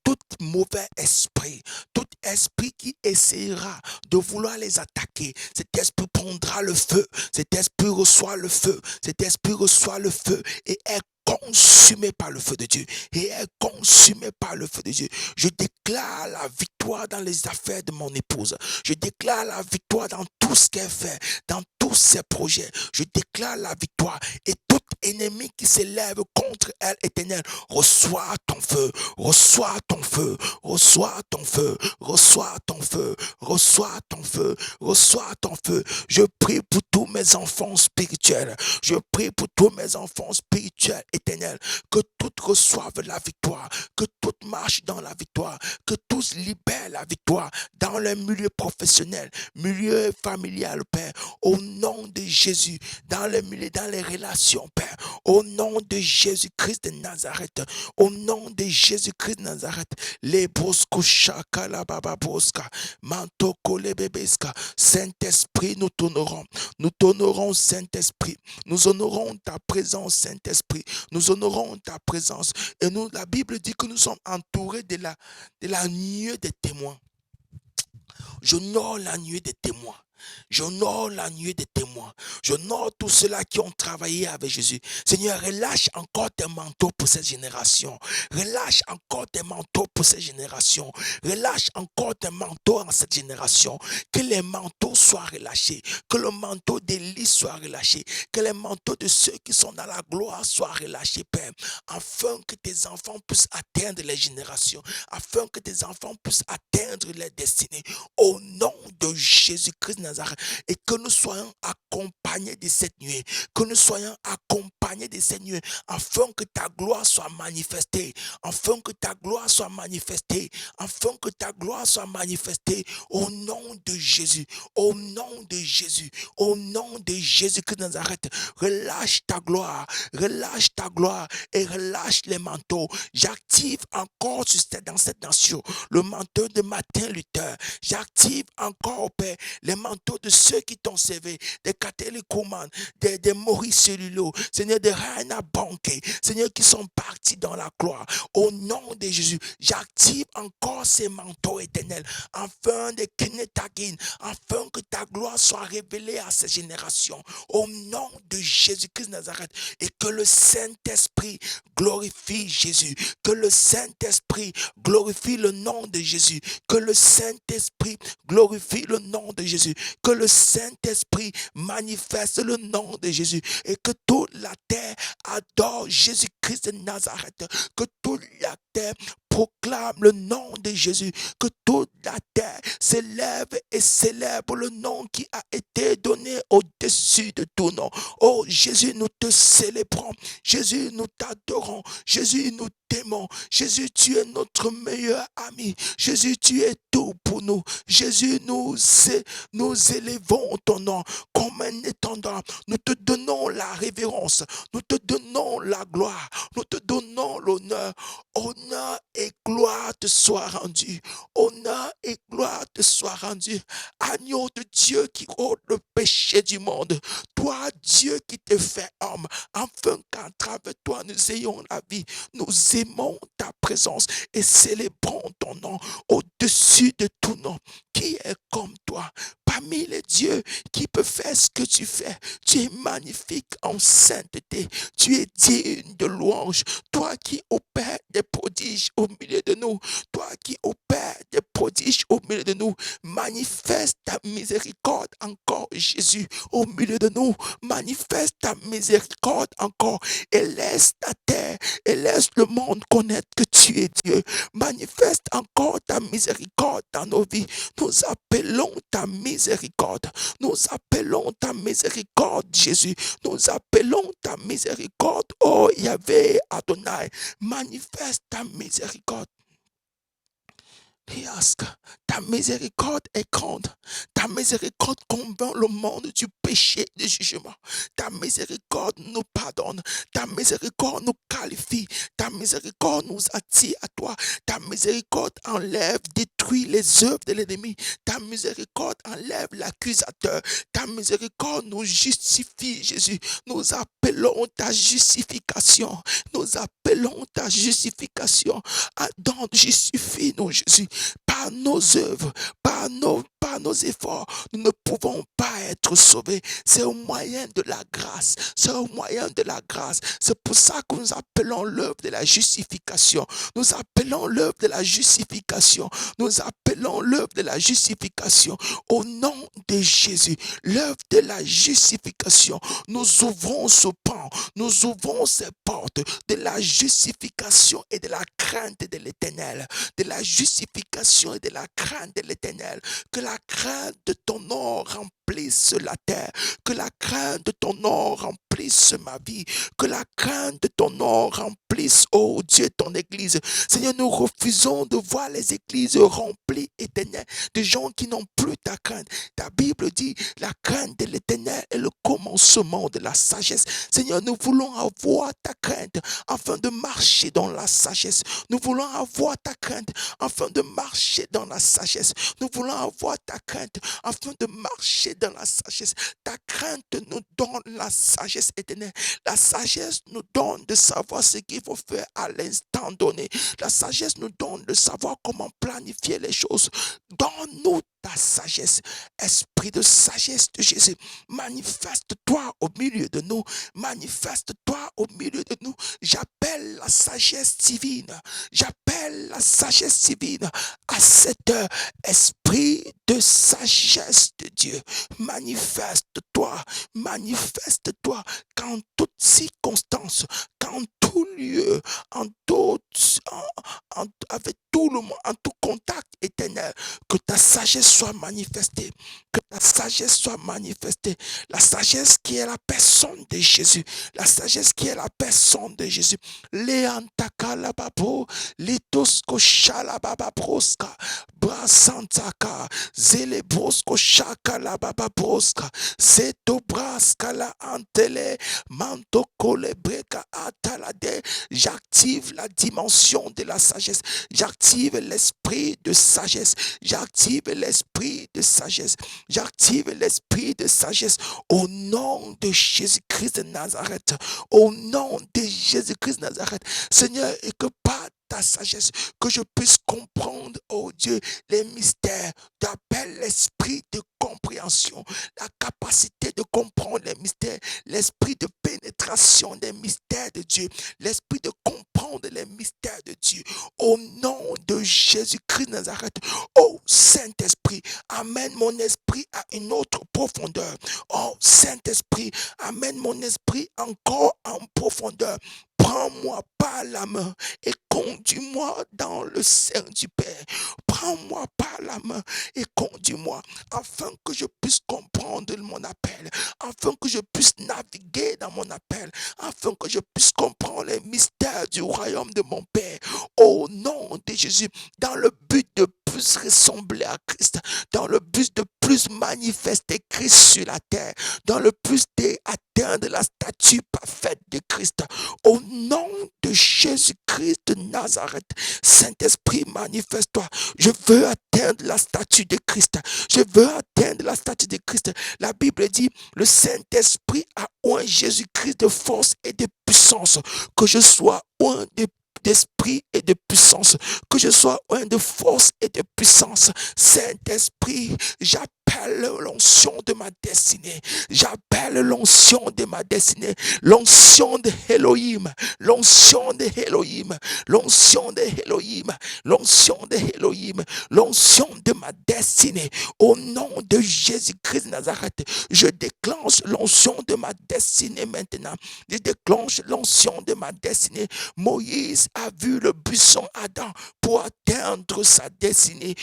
Tout mauvais esprit, tout esprit qui essaiera de vouloir les attaquer, cet esprit prendra le feu, cet esprit reçoit le feu, cet esprit reçoit le feu et est consumé par le feu de Dieu, et est consumé par le feu de Dieu. Je déclare la victoire dans les affaires de mon épouse. Je déclare la victoire dans tout ce qu'elle fait, dans tous ses projets. Je déclare la victoire et tout ennemi qui s'élève contre elle, Éternel, reçois ton feu, reçois ton feu, reçois ton feu, reçois ton feu, reçois ton feu, reçois ton feu. Je prie pour tous mes enfants spirituels. Je prie pour tous mes enfants spirituels, Éternel, que tous reçoivent la victoire, que tous marchent dans la victoire, que tous libèrent la victoire dans le milieu professionnel, milieu familial, Père, au nom de Jésus, dans le milieu, dans les relations, Père, au nom de Jésus-Christ de Nazareth, au nom de Jésus-Christ de Nazareth, les brosco chaka la baba broska, mantoko les bebeska, Saint-Esprit, nous t'honorons, Saint-Esprit, nous honorons ta présence, Saint-Esprit, nous honorons ta présence, et nous, la Bible dit que nous sommes entourés de la nuée des témoins. J'honore la nuée des témoins. J'honore la nuée des témoins. J'honore tous ceux-là qui ont travaillé avec Jésus. Seigneur, relâche encore tes manteaux pour cette génération. Relâche encore tes manteaux pour cette génération. Relâche encore tes manteaux en cette génération. Que les manteaux soient relâchés. Que le manteau d'Élie soit relâché. Que les manteaux de ceux qui sont dans la gloire soient relâchés, Père. Afin que tes enfants puissent atteindre les générations. Afin que tes enfants puissent atteindre les destinées. Au nom de Jésus-Christ Nazareth, et que nous soyons accompagnés de cette nuit, que nous soyons accompagnés de cette nuit, afin que ta gloire soit manifestée, afin que ta gloire soit manifestée, afin que ta gloire soit manifestée, au nom de Jésus, au nom de Jésus, au nom de Jésus-Christ de Nazareth. Relâche ta gloire et relâche les manteaux. J'active encore dans cette nation le manteau de Martin Luther. J'active encore, Père, les manteaux de ceux qui t'ont servi, des Catherine Kuhlman, des Maurice Cellulo, Seigneur, de Raina Banque, Seigneur, qui sont partis dans la gloire. Au nom de Jésus, j'active encore ces manteaux éternels, afin de Kenetagin, afin que ta gloire soit révélée à ces générations. Au nom de Jésus-Christ de Nazareth, et que le Saint-Esprit glorifie Jésus, que le Saint-Esprit glorifie le nom de Jésus, que le Saint-Esprit glorifie le nom de Jésus, que le Saint-Esprit manifeste le nom de Jésus, et que toute la terre adore Jésus-Christ de Nazareth, que toute la terre proclame le nom de Jésus, que toute la terre s'élève et célèbre le nom qui a été donné au-dessus de tout nom. Oh Jésus, nous te célébrons, Jésus, nous t'adorons, Jésus, nous t'aimons, Jésus, tu es notre meilleur ami, Jésus, tu es tout pour nous, Jésus, nous élevons ton nom comme un étendard, nous te donnons la révérence, nous te donnons la gloire, nous te donnons l'honneur. Honneur et gloire te soient rendus. Honneur et gloire te soient rendus. Agneau de Dieu qui ôte le péché du monde. Toi, Dieu qui te fait homme, afin qu'à travers toi nous ayons la vie. Nous aimons ta présence et célébrons ton nom au-dessus de tout nom. Qui est comme toi? parmi les dieux qui peut faire ce que tu fais. Tu es magnifique en sainteté. Tu es digne de louange. Toi qui opères des prodiges au milieu de nous. Toi qui opères des prodiges au milieu de nous. Manifeste ta miséricorde encore, Jésus, au milieu de nous. Manifeste ta miséricorde encore et laisse ta terre et laisse le monde connaître que tu es Dieu. Manifeste encore ta miséricorde dans nos vies. Nous appelons ta miséricorde. Nous appelons ta miséricorde, Jésus. Nous appelons ta miséricorde. Oh Yahvé Adonai, manifeste ta miséricorde. Ta miséricorde est grande. Ta miséricorde convainc le monde du péché et du jugement. Ta miséricorde nous pardonne. Ta miséricorde nous qualifie. Ta miséricorde nous attire à toi. Ta miséricorde enlève, détruit les œuvres de l'ennemi. Ta miséricorde enlève l'accusateur. Ta miséricorde nous justifie, Jésus. Nous appelons ta justification. Nous appelons ta justification. Donc, justifie-nous, Jésus. Par nos œuvres, par nos efforts, nous ne pouvons pas être sauvés. C'est au moyen de la grâce. C'est au moyen de la grâce. C'est pour ça que nous appelons l'œuvre de la justification. Nous appelons l'œuvre de la justification. Nous appelons l'œuvre de la justification. Au nom de Jésus, l'œuvre de la justification. Nous ouvrons ce pan. Nous ouvrons ces portes de la justification et de la crainte de l'Éternel. De la justification et de la crainte de l'Éternel. Que la crainte de ton nom remplisse la terre. Que la crainte de ton nom remplisse ma vie. Que la crainte de ton nom remplisse, oh Dieu, ton église. Seigneur, nous refusons de voir les églises remplies, Éternel, de gens qui n'ont plus ta crainte. Ta Bible dit, la crainte de l'Éternel est le commencement de la sagesse. Seigneur, nous voulons avoir ta crainte afin de marcher dans la sagesse. Nous voulons avoir ta crainte afin de marcher dans la sagesse. Nous voulons avoir ta crainte afin de marcher dans la sagesse. Ta crainte nous donne la sagesse éternelle. La sagesse nous donne de savoir ce qu'il faut faire à l'instant donné. La sagesse nous donne de savoir comment planifier les choses. Donne-nous ta sagesse. Esprit de sagesse de Jésus, manifeste-toi au milieu de nous. Manifeste-toi au milieu de nous. J'appelle la sagesse divine. J'appelle la sagesse divine à cette heure. Esprit de sagesse de Dieu, manifeste-toi, manifeste-toi qu'en toute circonstance, qu'en tout lieu, avec tout le monde, en tout contact éternel, que ta sagesse soit manifestée, que ta sagesse soit manifestée, la sagesse qui est la personne de Jésus, la sagesse qui est la personne de Jésus. Léantaka la babo, litosko shala baba broska, brasantaka, zelebrosko shaka la baba broska, seto braska la antele, mantoko le breka atalade. J'active la dimension de la sagesse. J'active l'esprit de sagesse. J'active l'esprit de sagesse. J'active l'esprit de sagesse au nom de Jésus-Christ de Nazareth. Au nom de Jésus-Christ de Nazareth. Seigneur, et que par ta sagesse, que je puisse comprendre, oh Dieu, les mystères. T'appelles l'esprit de compréhension, la capacité de comprendre les mystères, l'esprit de pénétration des mystères de Dieu, l'esprit de comprendre les mystères de Dieu. Au nom de Jésus-Christ de Nazareth, oh Saint-Esprit, amène mon esprit à une autre profondeur. Oh Saint-Esprit, amène mon esprit encore en profondeur. Prends-moi par la main et conduis-moi dans le sein du Père. Prends-moi par la main et conduis-moi afin que je puisse comprendre mon appel, afin que je puisse naviguer dans mon appel, afin que je puisse comprendre les mystères du royaume de mon Père. Au nom de Jésus, dans le but de plus ressembler à Christ, dans le but de plus manifester Christ sur la terre, dans le but d'atteindre la statue parfaite de Christ. Au nom de Jésus-Christ de Nazareth, Saint-Esprit, manifeste-toi. Je veux atteindre la statue de Christ. Je veux atteindre la statue de Christ. La Bible dit, le Saint-Esprit a oint Jésus-Christ de force et de puissance. Que je sois oint d'esprit et de puissance, que je sois un de force et de puissance. Saint-Esprit, j'appelle J'appelle l'onction de ma destinée. J'appelle l'onction de ma destinée. L'onction de Elohim. L'onction de Elohim. L'onction de Elohim. L'onction de Elohim. L'onction de ma destinée. Au nom de Jésus-Christ de Nazareth, je déclenche l'onction de ma destinée maintenant. Je déclenche l'onction de ma destinée. Moïse a vu le buisson Adam pour atteindre sa destinée.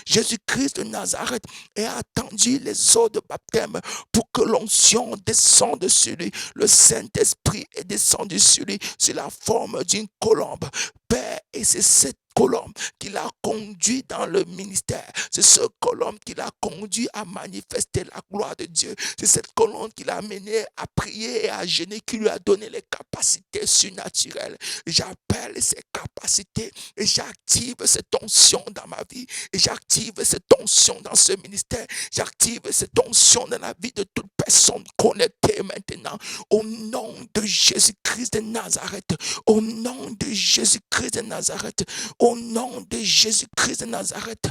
Jésus-Christ de Nazareth a attendu les eaux de baptême pour que l'onction descende sur lui. Le Saint-Esprit est descendu sur lui sur la forme d'une colombe. Père, et c'est cette colombe qui l'a conduit dans le ministère. C'est ce colombe qui l'a conduit à manifester la gloire de Dieu. C'est cette colombe qui l'a amené à prier et à jeûner, qui lui a donné les capacités surnaturelles. J'appelle ces capacités et j'active cette onction dans ma vie. Et j'active cette onction dans ce ministère. J'active cette onction dans la vie de toute personne connectée maintenant. Au nom de Jésus-Christ de Nazareth. Au nom de Jésus-Christ de Nazareth. Au nom de Jésus-Christ de Nazareth.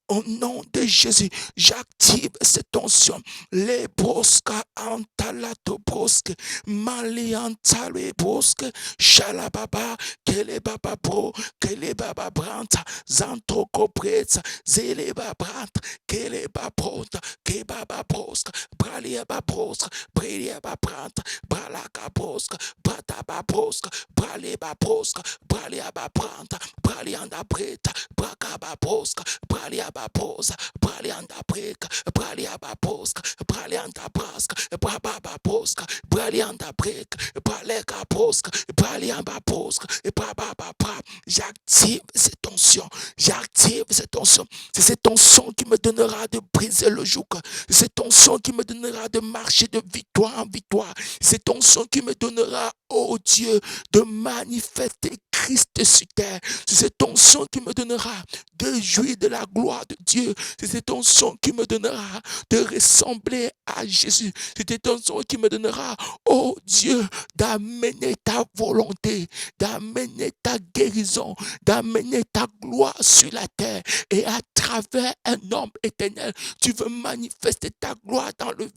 Au nom de Jésus, j'active cette onction. Les brosques, antalato brosque, maliantale brosque, shalababa, kele baba bro, kele baba branta, zantoko breta, zele babranta, kele babrota, ke baba brosque, bralia babrosque, bralia babranta, bralaka brosque, brata babrosque, bralia babrosque, bralia babranta, bralianda breta, braka babrosque, bralia baposa, bralianda breka, bralia baposka, bralianda braska, brababa poska, bralianda breka, bralega poska, braliamba poska, brababa bra. J'active cette onction, j'active cette onction. C'est cette onction qui me donnera de briser le joug. C'est cette onction qui me donnera de marcher de victoire en victoire. C'est cette onction qui me donnera, oh Dieu, de manifester Christ sur terre. C'est cette onction qui me donnera de jouir de la gloire de Dieu. C'est cette onction qui me donnera de ressembler à Jésus. C'est cette onction qui me donnera, oh Dieu, d'amener ta volonté, d'amener ta guérison, d'amener ta gloire sur la terre. Et à travers un homme éternel, tu veux manifester ta gloire dans le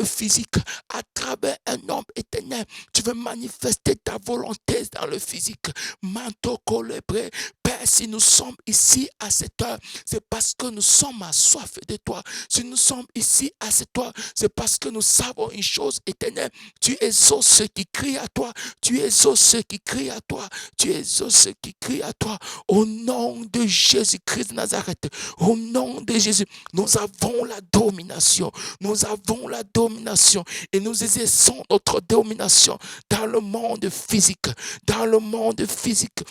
physique. À travers un homme éternel, tu veux manifester ta volonté dans le physique. Mantoko lebré. Père, si nous sommes ici à cette heure, c'est parce que nous sommes assoiffés de toi. Si nous sommes ici à cette heure, c'est parce que nous savons une chose éternelle. Tu exauces ceux qui crient à toi. Tu exauces ceux qui crient à toi. Tu exauces ceux qui crient à toi. Au nom de Jésus-Christ de Nazareth, au nom de Jésus, nous avons la domination. Nous avons la domination et nous exerçons notre domination dans le monde physique. Dans le monde physique.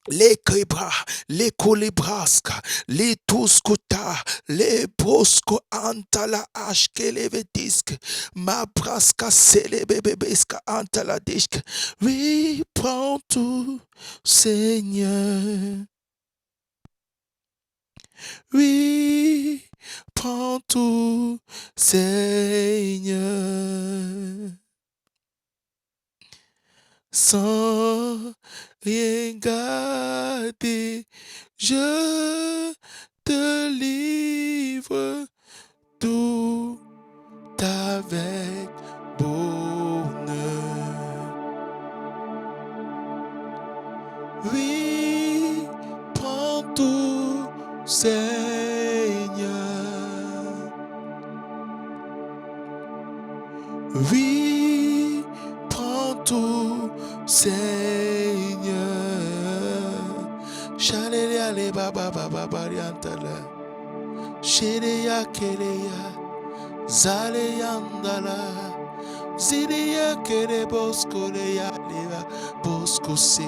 Les crébras, les colébrasca, les touscota, les brosco antala ashke les vétisques, ma brasca célébébébesca antala disque. Oui, prends tout, Seigneur. Oui, prends tout, Seigneur. Sans rien garder, je te livre tout avec bonheur. Oui, prends tout, Seigneur. Oui, prends tout, Seigneur. Chalelia le baba baba bariantala. Shereya kereya. Zale yandala. Zileya kere bosco leya leva. Bosco se.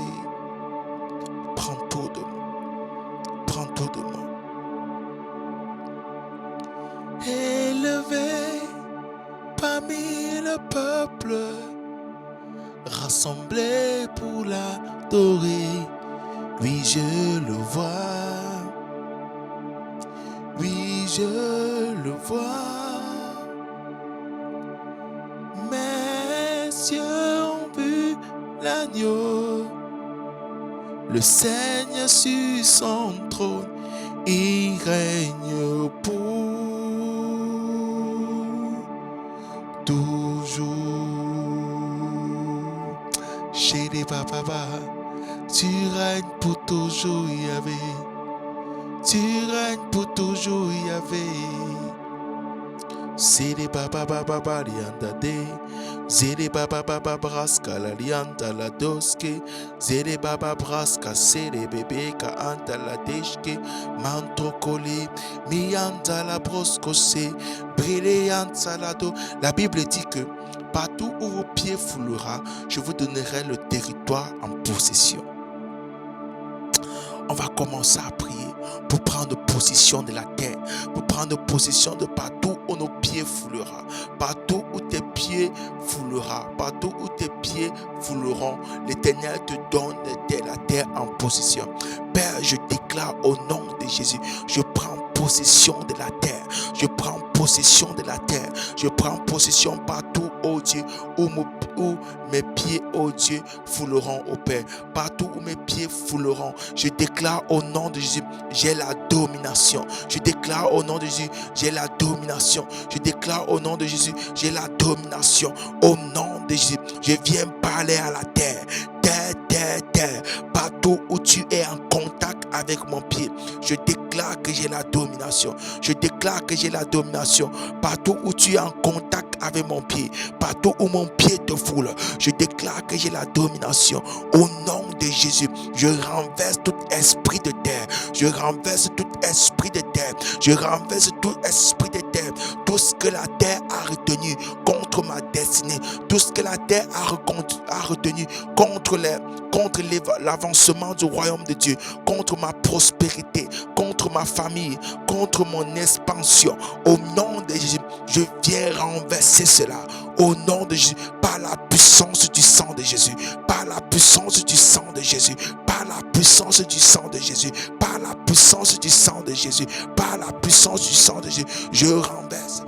Prends tout de moi. Prends tout de moi. Élevé parmi le peuple. Rassemblés pour l'adorer. Oui, je le vois. Oui, je le vois. Mes yeux ont vu l'agneau, le Seigneur sur son trône. il règne pour toujours. Chéri papa, tu règnes pour toujours, Yahvé. Tu règnes pour toujours, Yahvé. Zere baba baba barianda de, zere baba baba braska la lianda la doske, zere baba braska sere bebe ka anta la deshke, manto koli, mianda la brosco se, brillante la do. La Bible dit que partout où vos pieds foulera, je vous donnerai le territoire en possession. On va commencer à prier pour prendre possession de la terre, pour prendre possession de partout où nos pieds foulera, partout où tes pieds foulera, partout où tes pieds fouleront. L'Éternel te donne la terre en possession. Père, je déclare au nom de Jésus, je prends possession de la terre, je prends possession de la terre, je prends possession partout, oh Dieu, où mes pieds, oh Dieu, fouleront, oh Père, partout où mes pieds fouleront, je déclare au nom de Jésus, j'ai la domination. Je déclare au nom de Jésus, j'ai la domination. Je déclare au nom de Jésus, j'ai la domination. Au nom de Jésus, je viens parler à la terre. Terre, terre, terre, partout où tu es en contact avec mon pied, je déclare que j'ai la domination. Je déclare que j'ai la domination. Partout où tu es en contact avec mon pied, partout où mon pied te foule, je déclare que j'ai la domination. Au nom de Jésus, je renverse tout esprit de terre. Je renverse tout esprit de terre. Je renverse tout esprit de terre. Tout ce que la terre a retenu contre ma destinée, tout ce que la terre a retenu contre l'avancement du royaume de Dieu, contre ma prospérité, contre ma famille, contre mon expansion. Au nom de Jésus, je viens renverser cela. Au nom de Jésus, par la puissance du sang de Jésus, par la puissance du sang de Jésus, par la puissance du sang de Jésus, par la puissance du sang de Jésus, par la puissance du sang de Jésus, je renverse.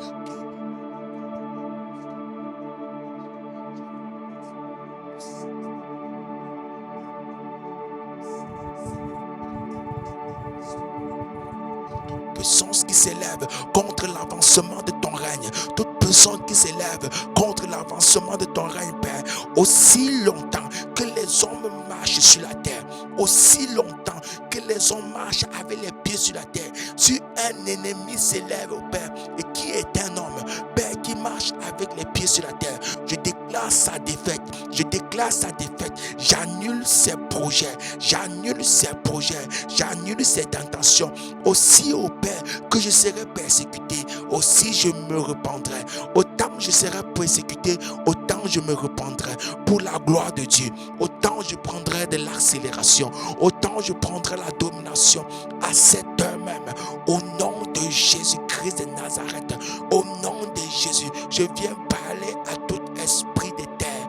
Puissance qui s'élève contre l'avancement de ton règne, toute puissance qui s'élève contre l'avancement de ton règne, Père, aussi longtemps que les hommes marchent sur la terre, aussi longtemps que les hommes marchent avec les pieds sur la terre, si un ennemi s'élève au Père et qui est un homme, Père, qui marche avec les pieds sur la terre, je déclare sa défaite, je déclare sa défaite, j'annule ses projets, j'annule ses projets, j'annule ses tentations, aussi au Père que je serai persécuté, aussi je me rependrai, autant je serai persécuté, autant je me rependrai pour la gloire de Dieu, autant je prendrai de l'accélération, autant je prendrai la domination à cette heure même, au nom de Jésus-Christ de Nazareth, au nom de Jésus, je viens parler à tout esprit de terre,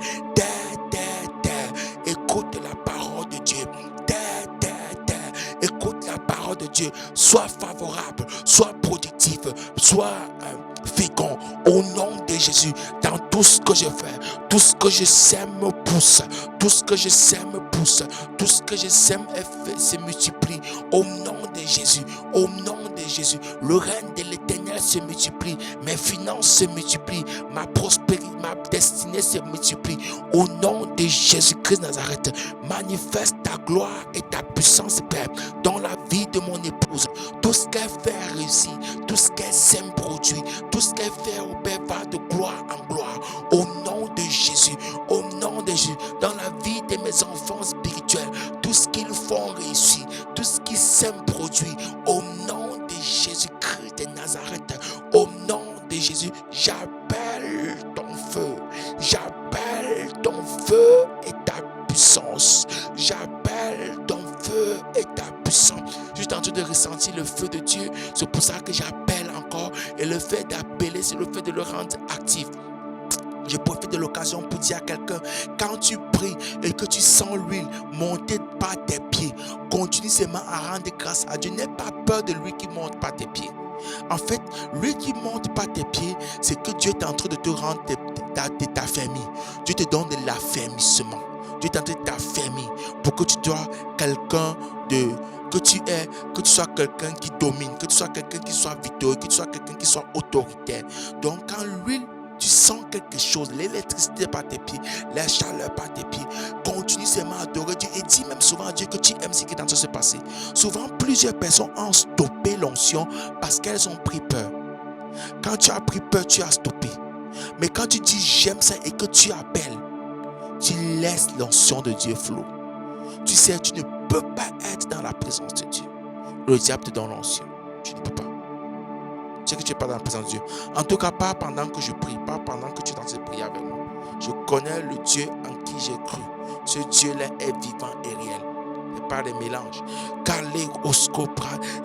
écoute la parole de Dieu, écoute la parole de Dieu, sois favorable, sois productif, sois fécond, au nom de Jésus, dans tout ce que je fais, tout ce que je sème me pousse, tout ce que je sème me pousse, tout ce que je sème se multiplie, au nom de Jésus, au nom de Jésus, le règne de l'Éternel se multiplie, mes finances se multiplient, ma prospérité, ma destinée se multiplie, au nom de Jésus-Christ Nazareth, manifeste ta gloire et ta puissance, Père, dans la vie de mon épouse, tout ce qu'elle fait réussir, tout ce qu'elle sème produit, tout ce qu'elle fait au Père va de gloire en gloire, au nom de Jésus, au nom de Jésus, dans la vie de mes enfants spirituels, tout ce qu'ils font réussir, tout ce qu'ils sèment produit, au nom de Jésus-Christ de Nazareth, au nom de Jésus, j'appelle ton feu, j'appelle ton feu et ta puissance, j'appelle ton feu et ta puissance. Je suis en train de ressentir le feu de Dieu, c'est pour ça que j'appelle encore, et le fait d'appeler, c'est le fait de le rendre actif. Je profite de l'occasion pour dire à quelqu'un, quand tu pries et que tu sens l'huile monter par tes pieds, continue seulement à rendre grâce à Dieu. N'aie pas peur de lui qui monte par tes pieds. En fait, lui qui monte par tes pieds, c'est que Dieu est en train de te rendre ta famille. Dieu te donne de l'affermissement. Dieu est en train de t'affermir pour que tu sois quelqu'un que tu sois quelqu'un qui domine, que tu sois quelqu'un qui soit victorieux, que tu sois quelqu'un qui soit autoritaire. Donc quand l'huile, tu sens quelque chose, l'électricité par tes pieds, la chaleur par tes pieds, continue seulement à adorer Dieu et dis même souvent à Dieu que tu aimes ce qui est en train de se passer. Souvent, plusieurs personnes ont stoppé l'onction parce qu'elles ont pris peur. Quand tu as pris peur, tu as stoppé. Mais quand tu dis j'aime ça et que tu appelles, tu laisses l'onction de Dieu flot. Tu sais, tu ne peux pas être dans la présence de Dieu. Le diable te donne l'onction. Tu ne peux pas. Tu sais que tu n'es pas dans la présence de Dieu. En tout cas, pas pendant que je prie, pas pendant que tu es dans cette prière avec moi. Je connais le Dieu en qui j'ai cru. Ce Dieu-là est vivant et réel. Et pas des mélanges.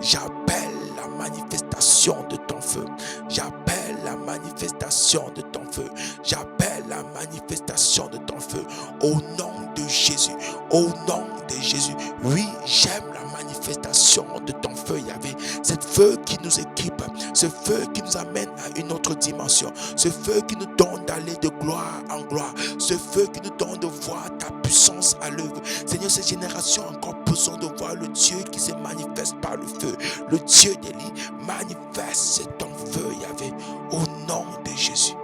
J'appelle la manifestation de ton feu. J'appelle la manifestation de ton feu. J'appelle la manifestation de ton feu. Au nom de Jésus. Au nom de Jésus. Oui, j'aime la manifestation de ton feu, Yahvé. Ce feu qui nous équipe. Ce feu qui nous amène à une autre dimension. Ce feu qui nous donne d'aller de gloire en gloire. Ce feu qui nous donne de voir ta puissance à l'œuvre. Seigneur, cette génération a encore besoin de voir le Dieu qui se manifeste par le feu. Le Dieu d'Élie manifeste ton feu, Yahvé. Au nom de Jésus.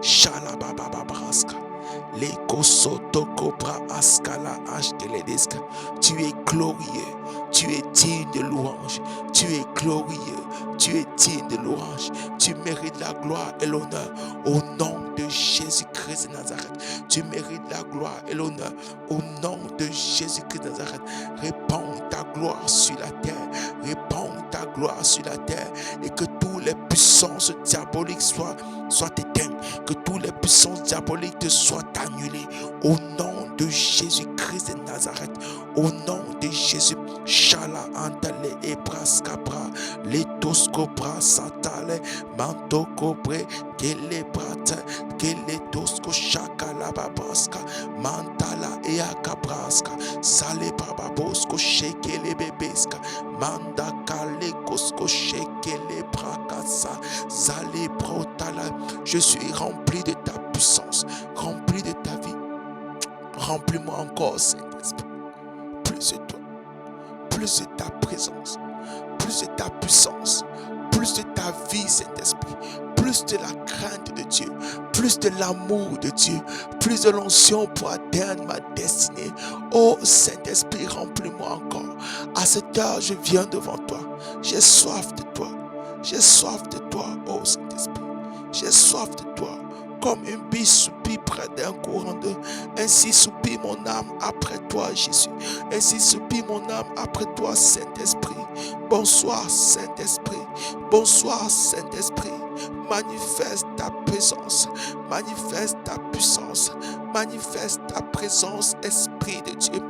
Shalabababraska. Tu es glorieux, tu es digne de louange, tu es glorieux, tu es digne de louange, tu mérites la gloire et l'honneur au nom de Jésus-Christ de Nazareth. Tu mérites la gloire et l'honneur au nom de Jésus-Christ de Nazareth. Répands ta gloire sur la terre, répands ta gloire sur la terre et que toutes les puissances diaboliques soient éteintes, que toutes les puissances diaboliques te soient annulées au nom de Jésus-Christ de Nazareth. Au nom de Jésus, Shala Antale Ebraskabra, Letoscobra Satale, Mantocobre, Kelebrata, Keletosco Shakalababraska, Mantala Eakabraska, Sale Bababosco Shekelebebeska, Manda Kalekosko Shekelebrakasa, Zale Brotala. Je suis rempli de ta puissance, rempli de ta vie. Remplis-moi encore, Saint-Esprit. Plus de toi, plus de ta présence, plus de ta puissance, plus de ta vie, Saint-Esprit, plus de la crainte de Dieu, plus de l'amour de Dieu, plus de l'onction pour atteindre ma destinée. Oh Saint-Esprit, remplis-moi encore. À cette heure, je viens devant toi. J'ai soif de toi. J'ai soif de toi, oh Saint-Esprit. J'ai soif de toi. Comme une biche soupire près d'un courant d'eau, ainsi soupire mon âme après toi, Jésus. Ainsi soupire mon âme après toi, Saint-Esprit. Bonsoir, Saint-Esprit. Bonsoir, Saint-Esprit. Manifeste ta présence, manifeste ta puissance, manifeste ta présence, Esprit de Dieu.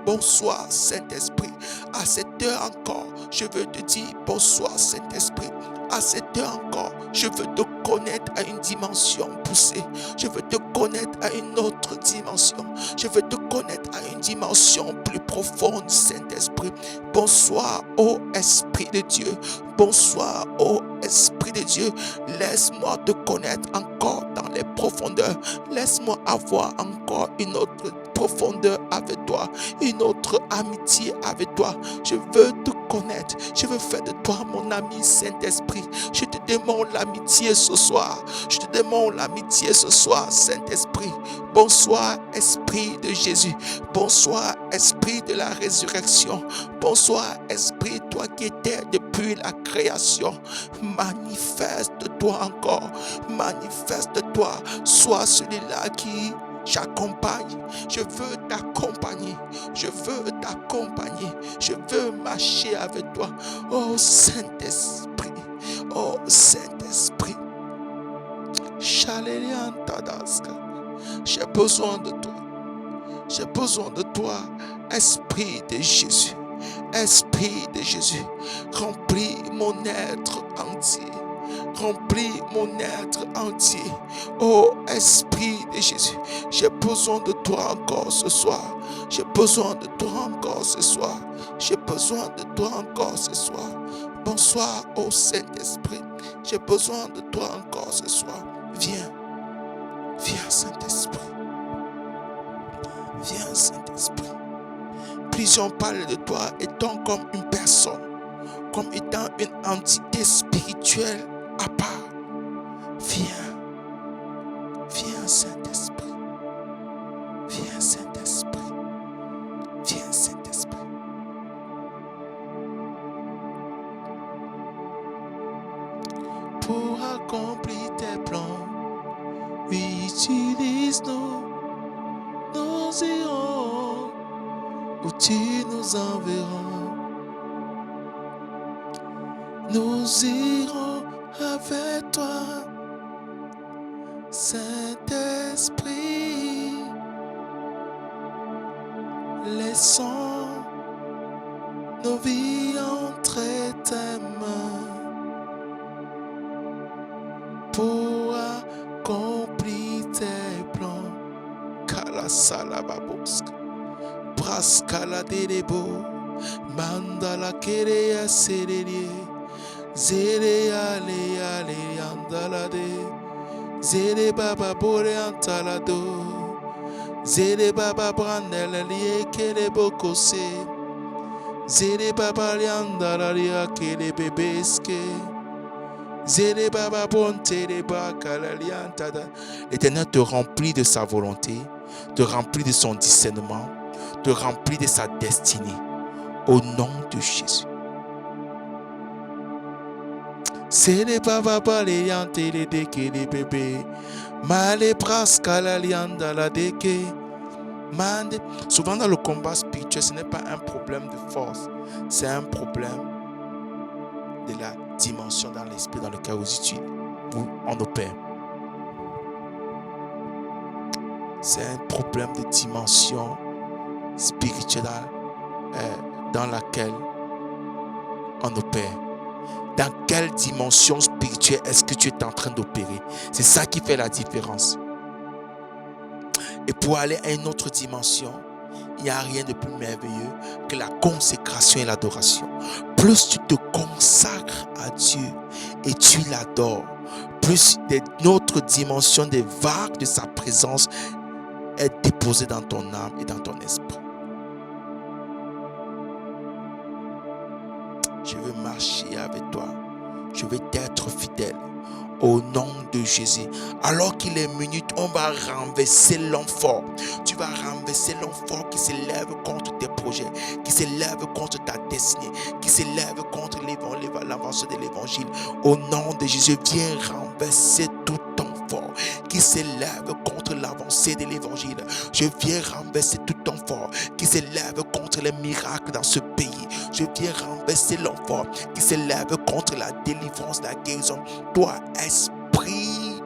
Bonsoir, Saint-Esprit. À cette heure encore, je veux te dire bonsoir, Saint-Esprit. À cette heure encore, je veux te connaître à une dimension poussée. Je veux te connaître à une autre dimension. Je veux te connaître à une dimension plus profonde, Saint-Esprit. Bonsoir, ô Esprit de Dieu. Bonsoir, ô Esprit de Dieu. Laisse-moi te connaître encore dans les profondeurs. Laisse-moi avoir encore une autre profondeur avec toi, une autre amitié avec toi. Je veux te connaître. Je veux faire de toi mon ami, Saint-Esprit. Je te demande l'amitié ce soir. Je te demande l'amitié ce soir, Saint-Esprit. Bonsoir, Esprit de Jésus. Bonsoir, Esprit de la résurrection. Bonsoir, Esprit, toi qui étais depuis la création. Manifeste-toi encore. Manifeste-toi. Sois celui-là qui j'accompagne. Je veux t'accompagner. Je veux t'accompagner. Je veux marcher avec toi. Oh Saint-Esprit. Oh Saint-Esprit. Chaleliantadaska. J'ai besoin de toi. J'ai besoin de toi. Esprit de Jésus. Esprit de Jésus. Remplis mon être entier. Remplis mon être entier. Oh Esprit de Jésus, j'ai besoin de toi encore ce soir. J'ai besoin de toi encore ce soir. J'ai besoin de toi encore ce soir. Bonsoir, oh Saint-Esprit. J'ai besoin de toi encore ce soir. Viens. Viens, Saint-Esprit. Viens, Saint-Esprit. Plusieurs parlent de toi étant comme une personne, comme étant une entité spirituelle à part. Viens, viens Saint-Esprit, viens Saint-Esprit, viens Saint-Esprit. Pour accomplir tes plans, utilise-nous, nous irons où tu nous enverras. Nous irons avec toi, Saint-Esprit. Laissons nos vies entre tes mains pour accomplir tes plans. Kala salababosk, braskala derebo, mandala kereya sererie, zere ale ale andalade, zere baba bore antalado, zere baba brandele liye kerebo kose, zere baba liandala liya kere bebeske. L'Éternel te remplit de sa volonté, te remplit de son discernement, te remplit de sa destinée. Au nom de Jésus. Souvent dans le combat spirituel, ce n'est pas un problème de force, c'est un problème de la dimension dans l'esprit dans lequel on opère. C'est un problème de dimension spirituelle dans laquelle on opère. Dans quelle dimension spirituelle est-ce que tu es en train d'opérer? C'est ça qui fait la différence. Et pour aller à une autre dimension, il n'y a rien de plus merveilleux que la consécration et l'adoration. Plus tu te consacres à Dieu et tu l'adores, plus notre dimension des vagues de sa présence est déposée dans ton âme et dans ton esprit. Je veux marcher avec toi. Je veux t'être fidèle. Au nom de Jésus. Alors qu'il est minute, on va renverser l'homme fort. Tu vas renverser l'homme fort qui s'élève contre tes projets, qui s'élève contre ta destinée, qui s'élève contre l'avancée de l'évangile. Au nom de Jésus, viens renverser tout homme fort qui s'élève contre l'avancée de l'évangile. Je viens renverser tout homme fort qui s'élève contre les miracles dans ce pays. Je viens renverser l'homme fort qui s'élève contre la délivrance, la guérison. Toi, esprit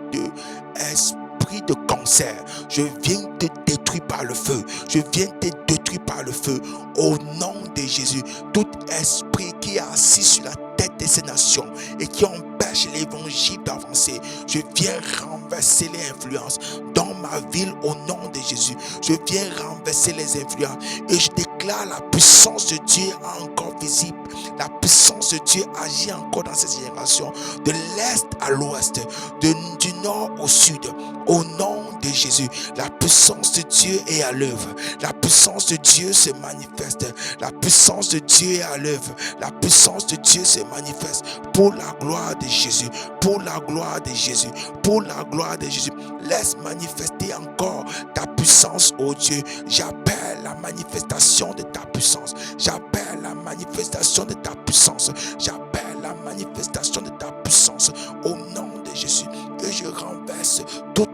de cancer, je viens te détruire par le feu. Je viens te détruire par le feu. Au nom de Jésus, tout esprit qui est assis sur la tête de ces nations et qui empêche l'évangile d'avancer, je viens renverser les influences dans ma ville au nom de Jésus. Je viens renverser les influences et je déclare la puissance de Dieu encore visible. La puissance de Dieu agit encore dans ces générations, de l'est à l'ouest, du nord au sud. Au nom de Jésus, la puissance de Dieu est à l'œuvre. La puissance de Dieu se manifeste. La puissance de Dieu est à l'œuvre. La puissance de Dieu se manifeste pour la gloire de Jésus. Pour la gloire de Jésus. Pour la gloire de Jésus. Laisse manifester encore ta puissance, ô Dieu. J'appelle la manifestation de ta puissance. J'appelle la manifestation de ta puissance. J'appelle la manifestation de ta puissance au nom de Jésus. Et je renverse tout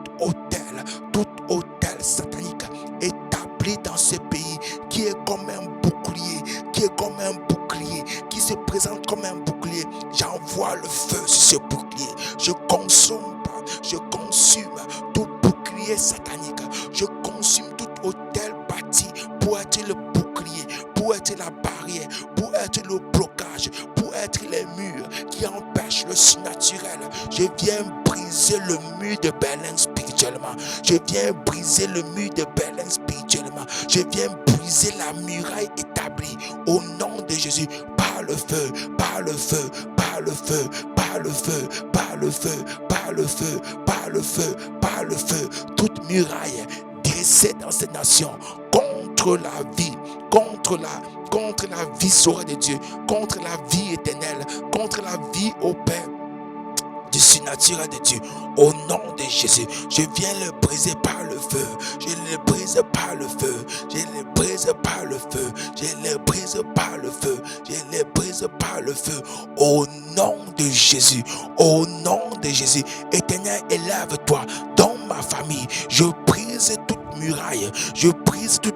hôtel satanique établi dans ce pays qui est comme un bouclier, qui se présente comme un bouclier. J'envoie le feu sur ce bouclier. Je consume tout bouclier satanique. Je consume tout hôtel bâti pour être le bouclier, pour être la barrière, pour être le blocage, pour être les murs qui empêchent le surnaturel. Je viens briser le mur de Berlin spirituellement. Je viens briser le mur de Berlin spirituellement. Je viens briser la muraille établie au nom de Jésus. Par le feu, par le feu, par le feu, par le feu, par le feu, par le feu, par le feu, par le feu. Toute muraille dressée dans ces nations contre la vie, contre la vie sauvage de Dieu, contre la vie éternelle, contre la vie au Père du surnaturel de Dieu. Au nom de Jésus, je viens le briser par le feu. Je le brise par le feu. Je le brise par le feu. Je le brise par le feu. Je le brise par le feu. Au nom de Jésus. Au nom de Jésus. Éternel, élève-toi dans ma famille. Je brise toute muraille. Je brise toute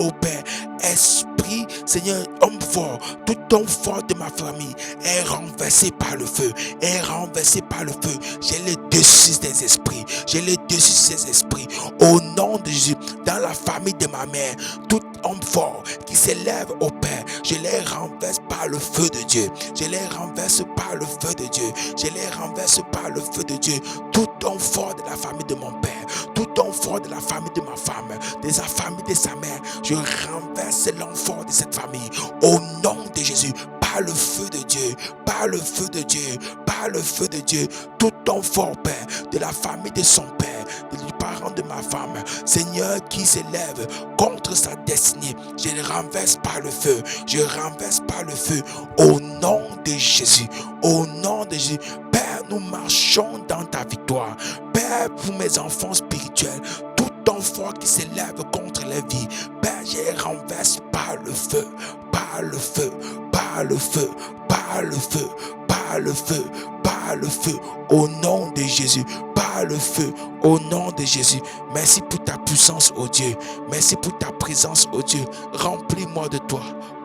au Père. Esprit, Seigneur, homme fort, tout homme fort de ma famille est renversé par le feu, est renversé par le feu. J'ai le dessus des esprits, j'ai le dessus des esprits. Au nom de Jésus, dans la famille de ma mère, tout homme fort qui s'élève au Père, je les renverse par le feu de Dieu. Je les renverse par le feu de Dieu. Je les renverse par le feu de Dieu. Tout homme fort de la famille de mon père, tout homme fort de la famille de ma femme, de sa famille, de sa mère, je renverse l'enfant de cette famille. Au nom de Jésus, par le feu de Dieu, par le feu de Dieu, par le feu de Dieu, tout enfant, Père, de la famille de son père, du parent de ma femme, Seigneur, qui s'élève contre sa destinée, je le renverse par le feu, je renverse par le feu, au nom de Jésus, au nom de Jésus. Père, nous marchons dans ta victoire. Père, pour mes enfants spirituels, tout enfant qui s'élève contre la vie, Père, je les renverse par le feu, par le feu, par le feu, par le feu, par le feu, par le feu, au nom de Jésus, par le feu, au nom de Jésus. Merci pour ta puissance, oh Dieu. Merci pour ta présence, oh Dieu. Remplis-moi de toi,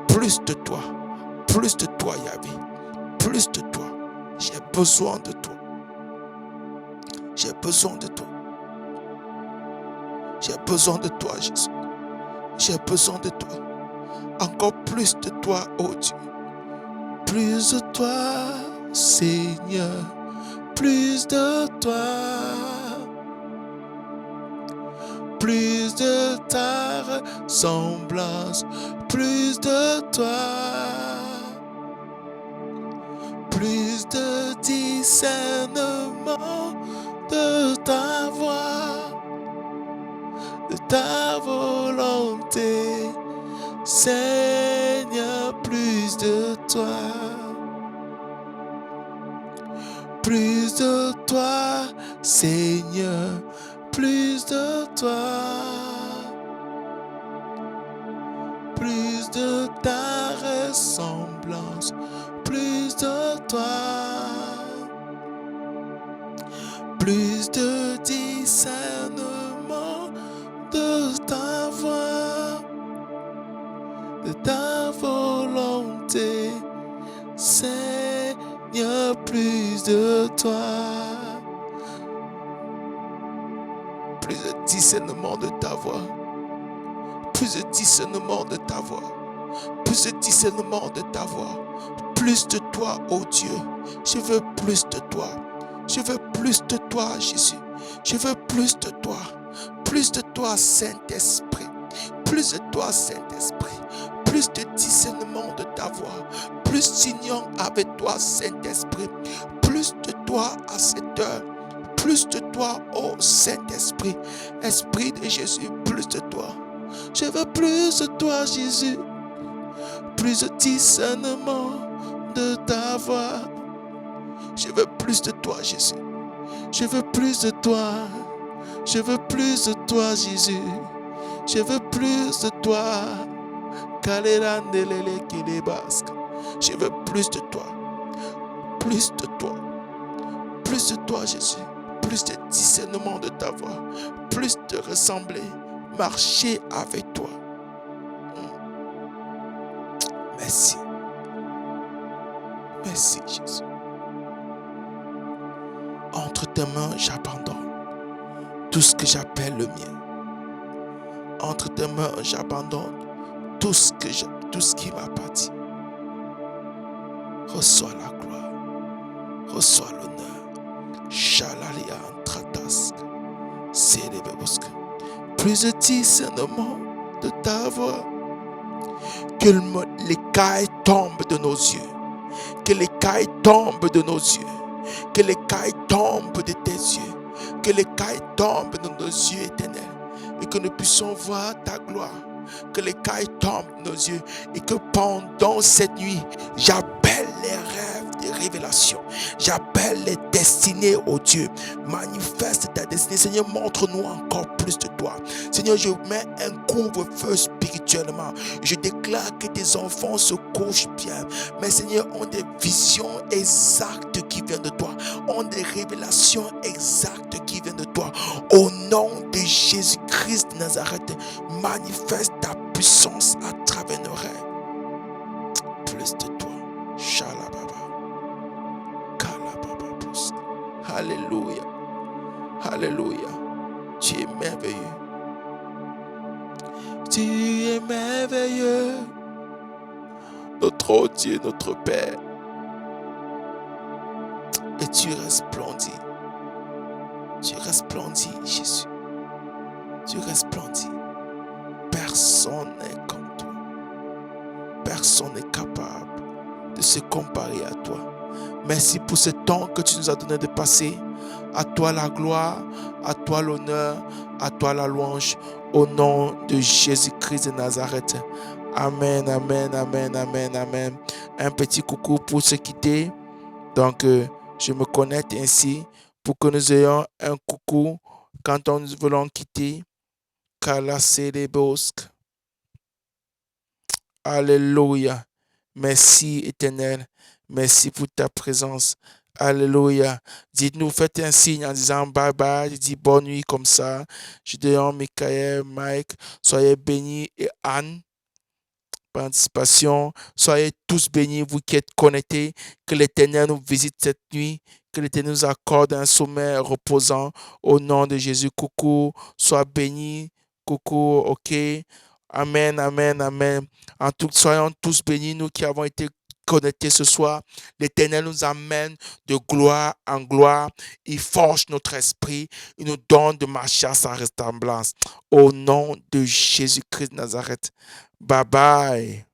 plus de toi, Yahvé, plus de toi. J'ai besoin de toi. J'ai besoin de toi. J'ai besoin de toi, Jésus. J'ai besoin de toi. Encore plus de toi, oh Dieu. Plus de toi, Seigneur. Plus de toi. Plus de ta ressemblance. Plus de toi. Plus de discernement de ta voix, de ta volonté, Seigneur, plus de toi, Seigneur, plus de toi, plus de ta ressemblance, plus de toi, plus de discernement de ta voix, de ta volonté, Seigneur, plus de toi, plus de discernement de ta voix, plus de discernement de ta voix, plus de discernement de ta voix, plus de toi, oh Dieu. Je veux plus de toi. Je veux plus de toi, Jésus. Je veux plus de toi. Plus de toi, Saint-Esprit. Plus de toi, Saint-Esprit. Plus de discernement de ta voix. Plus d'union avec toi, Saint-Esprit. Plus de toi à cette heure. Plus de toi, oh Saint-Esprit. Esprit de Jésus, plus de toi. Je veux plus de toi, Jésus. Plus de discernement de ta voix. Je veux plus de toi, Jésus. Je veux plus de toi. Je veux plus de toi, Jésus. Je veux plus de toi. Je veux plus de toi. Plus de toi. Plus de toi, Jésus. Plus de discernement de ta voix. Plus de ressembler. Marcher avec toi. Merci. Merci, Jésus. Entre tes mains, j'abandonne tout ce que j'appelle le mien. Entre tes mains, j'abandonne tout ce qui m'appartient. Reçois la gloire. Reçois l'honneur. Shalalia Tratas. Plus de discernement de ta voix. Que l'écaille tombe de nos yeux. Que l'écaille tombe de nos yeux. Que l'écaille tombe de tes yeux. Que l'écaille tombe de nos yeux éternels. Et que nous puissions voir ta gloire. que l'écaille tombe de nos yeux et que pendant cette nuit, j'appelle les rêves des révélations. J'appelle les destinées, oh Dieu. Manifeste ta destinée. Seigneur, montre-nous encore plus de toi. Seigneur, je mets un couvre-feu spirituellement. Je déclare que tes enfants se couchent bien. Mais Seigneur, ont des visions exactes qui viennent de toi. Ont des révélations exactes qui viennent de toi. Au nom de Jésus-Christ de Nazareth, manifeste ta puissance à travers nos rêves. Plus de toi. Shalababa. Kalababa. Alléluia. Alléluia. Tu es merveilleux. Tu es merveilleux. Notre Dieu, notre Père. Et tu resplendis. Tu resplendis, Jésus. Tu resplendis. Personne n'est comme toi. Personne n'est capable de se comparer à toi. Merci pour ce temps que tu nous as donné de passer. À toi la gloire, à toi l'honneur, à toi la louange. Au nom de Jésus-Christ de Nazareth. Amen, amen, amen, amen, amen. Un petit coucou pour se quitter. Donc, je me connecte ainsi pour que nous ayons un coucou quand nous voulons quitter. Kalasedebosk. Alléluia. Merci, Éternel. Merci pour ta présence. Alléluia. Dites-nous, faites un signe en disant bye bye. Je dis bonne nuit comme ça. Je demande Michael, Mike, soyez bénis et Anne. Participation. Soyez tous bénis, vous qui êtes connectés. Que l'Éternel nous visite cette nuit. Que l'Éternel nous accorde un sommeil reposant. Au nom de Jésus, coucou. Sois béni. Coucou, ok. Amen, amen, amen. Soyons tous bénis, nous qui avons été connectés ce soir. L'Éternel nous amène de gloire en gloire. Il forge notre esprit. Il nous donne de marcher à sa ressemblance. Au nom de Jésus-Christ de Nazareth. Bye bye.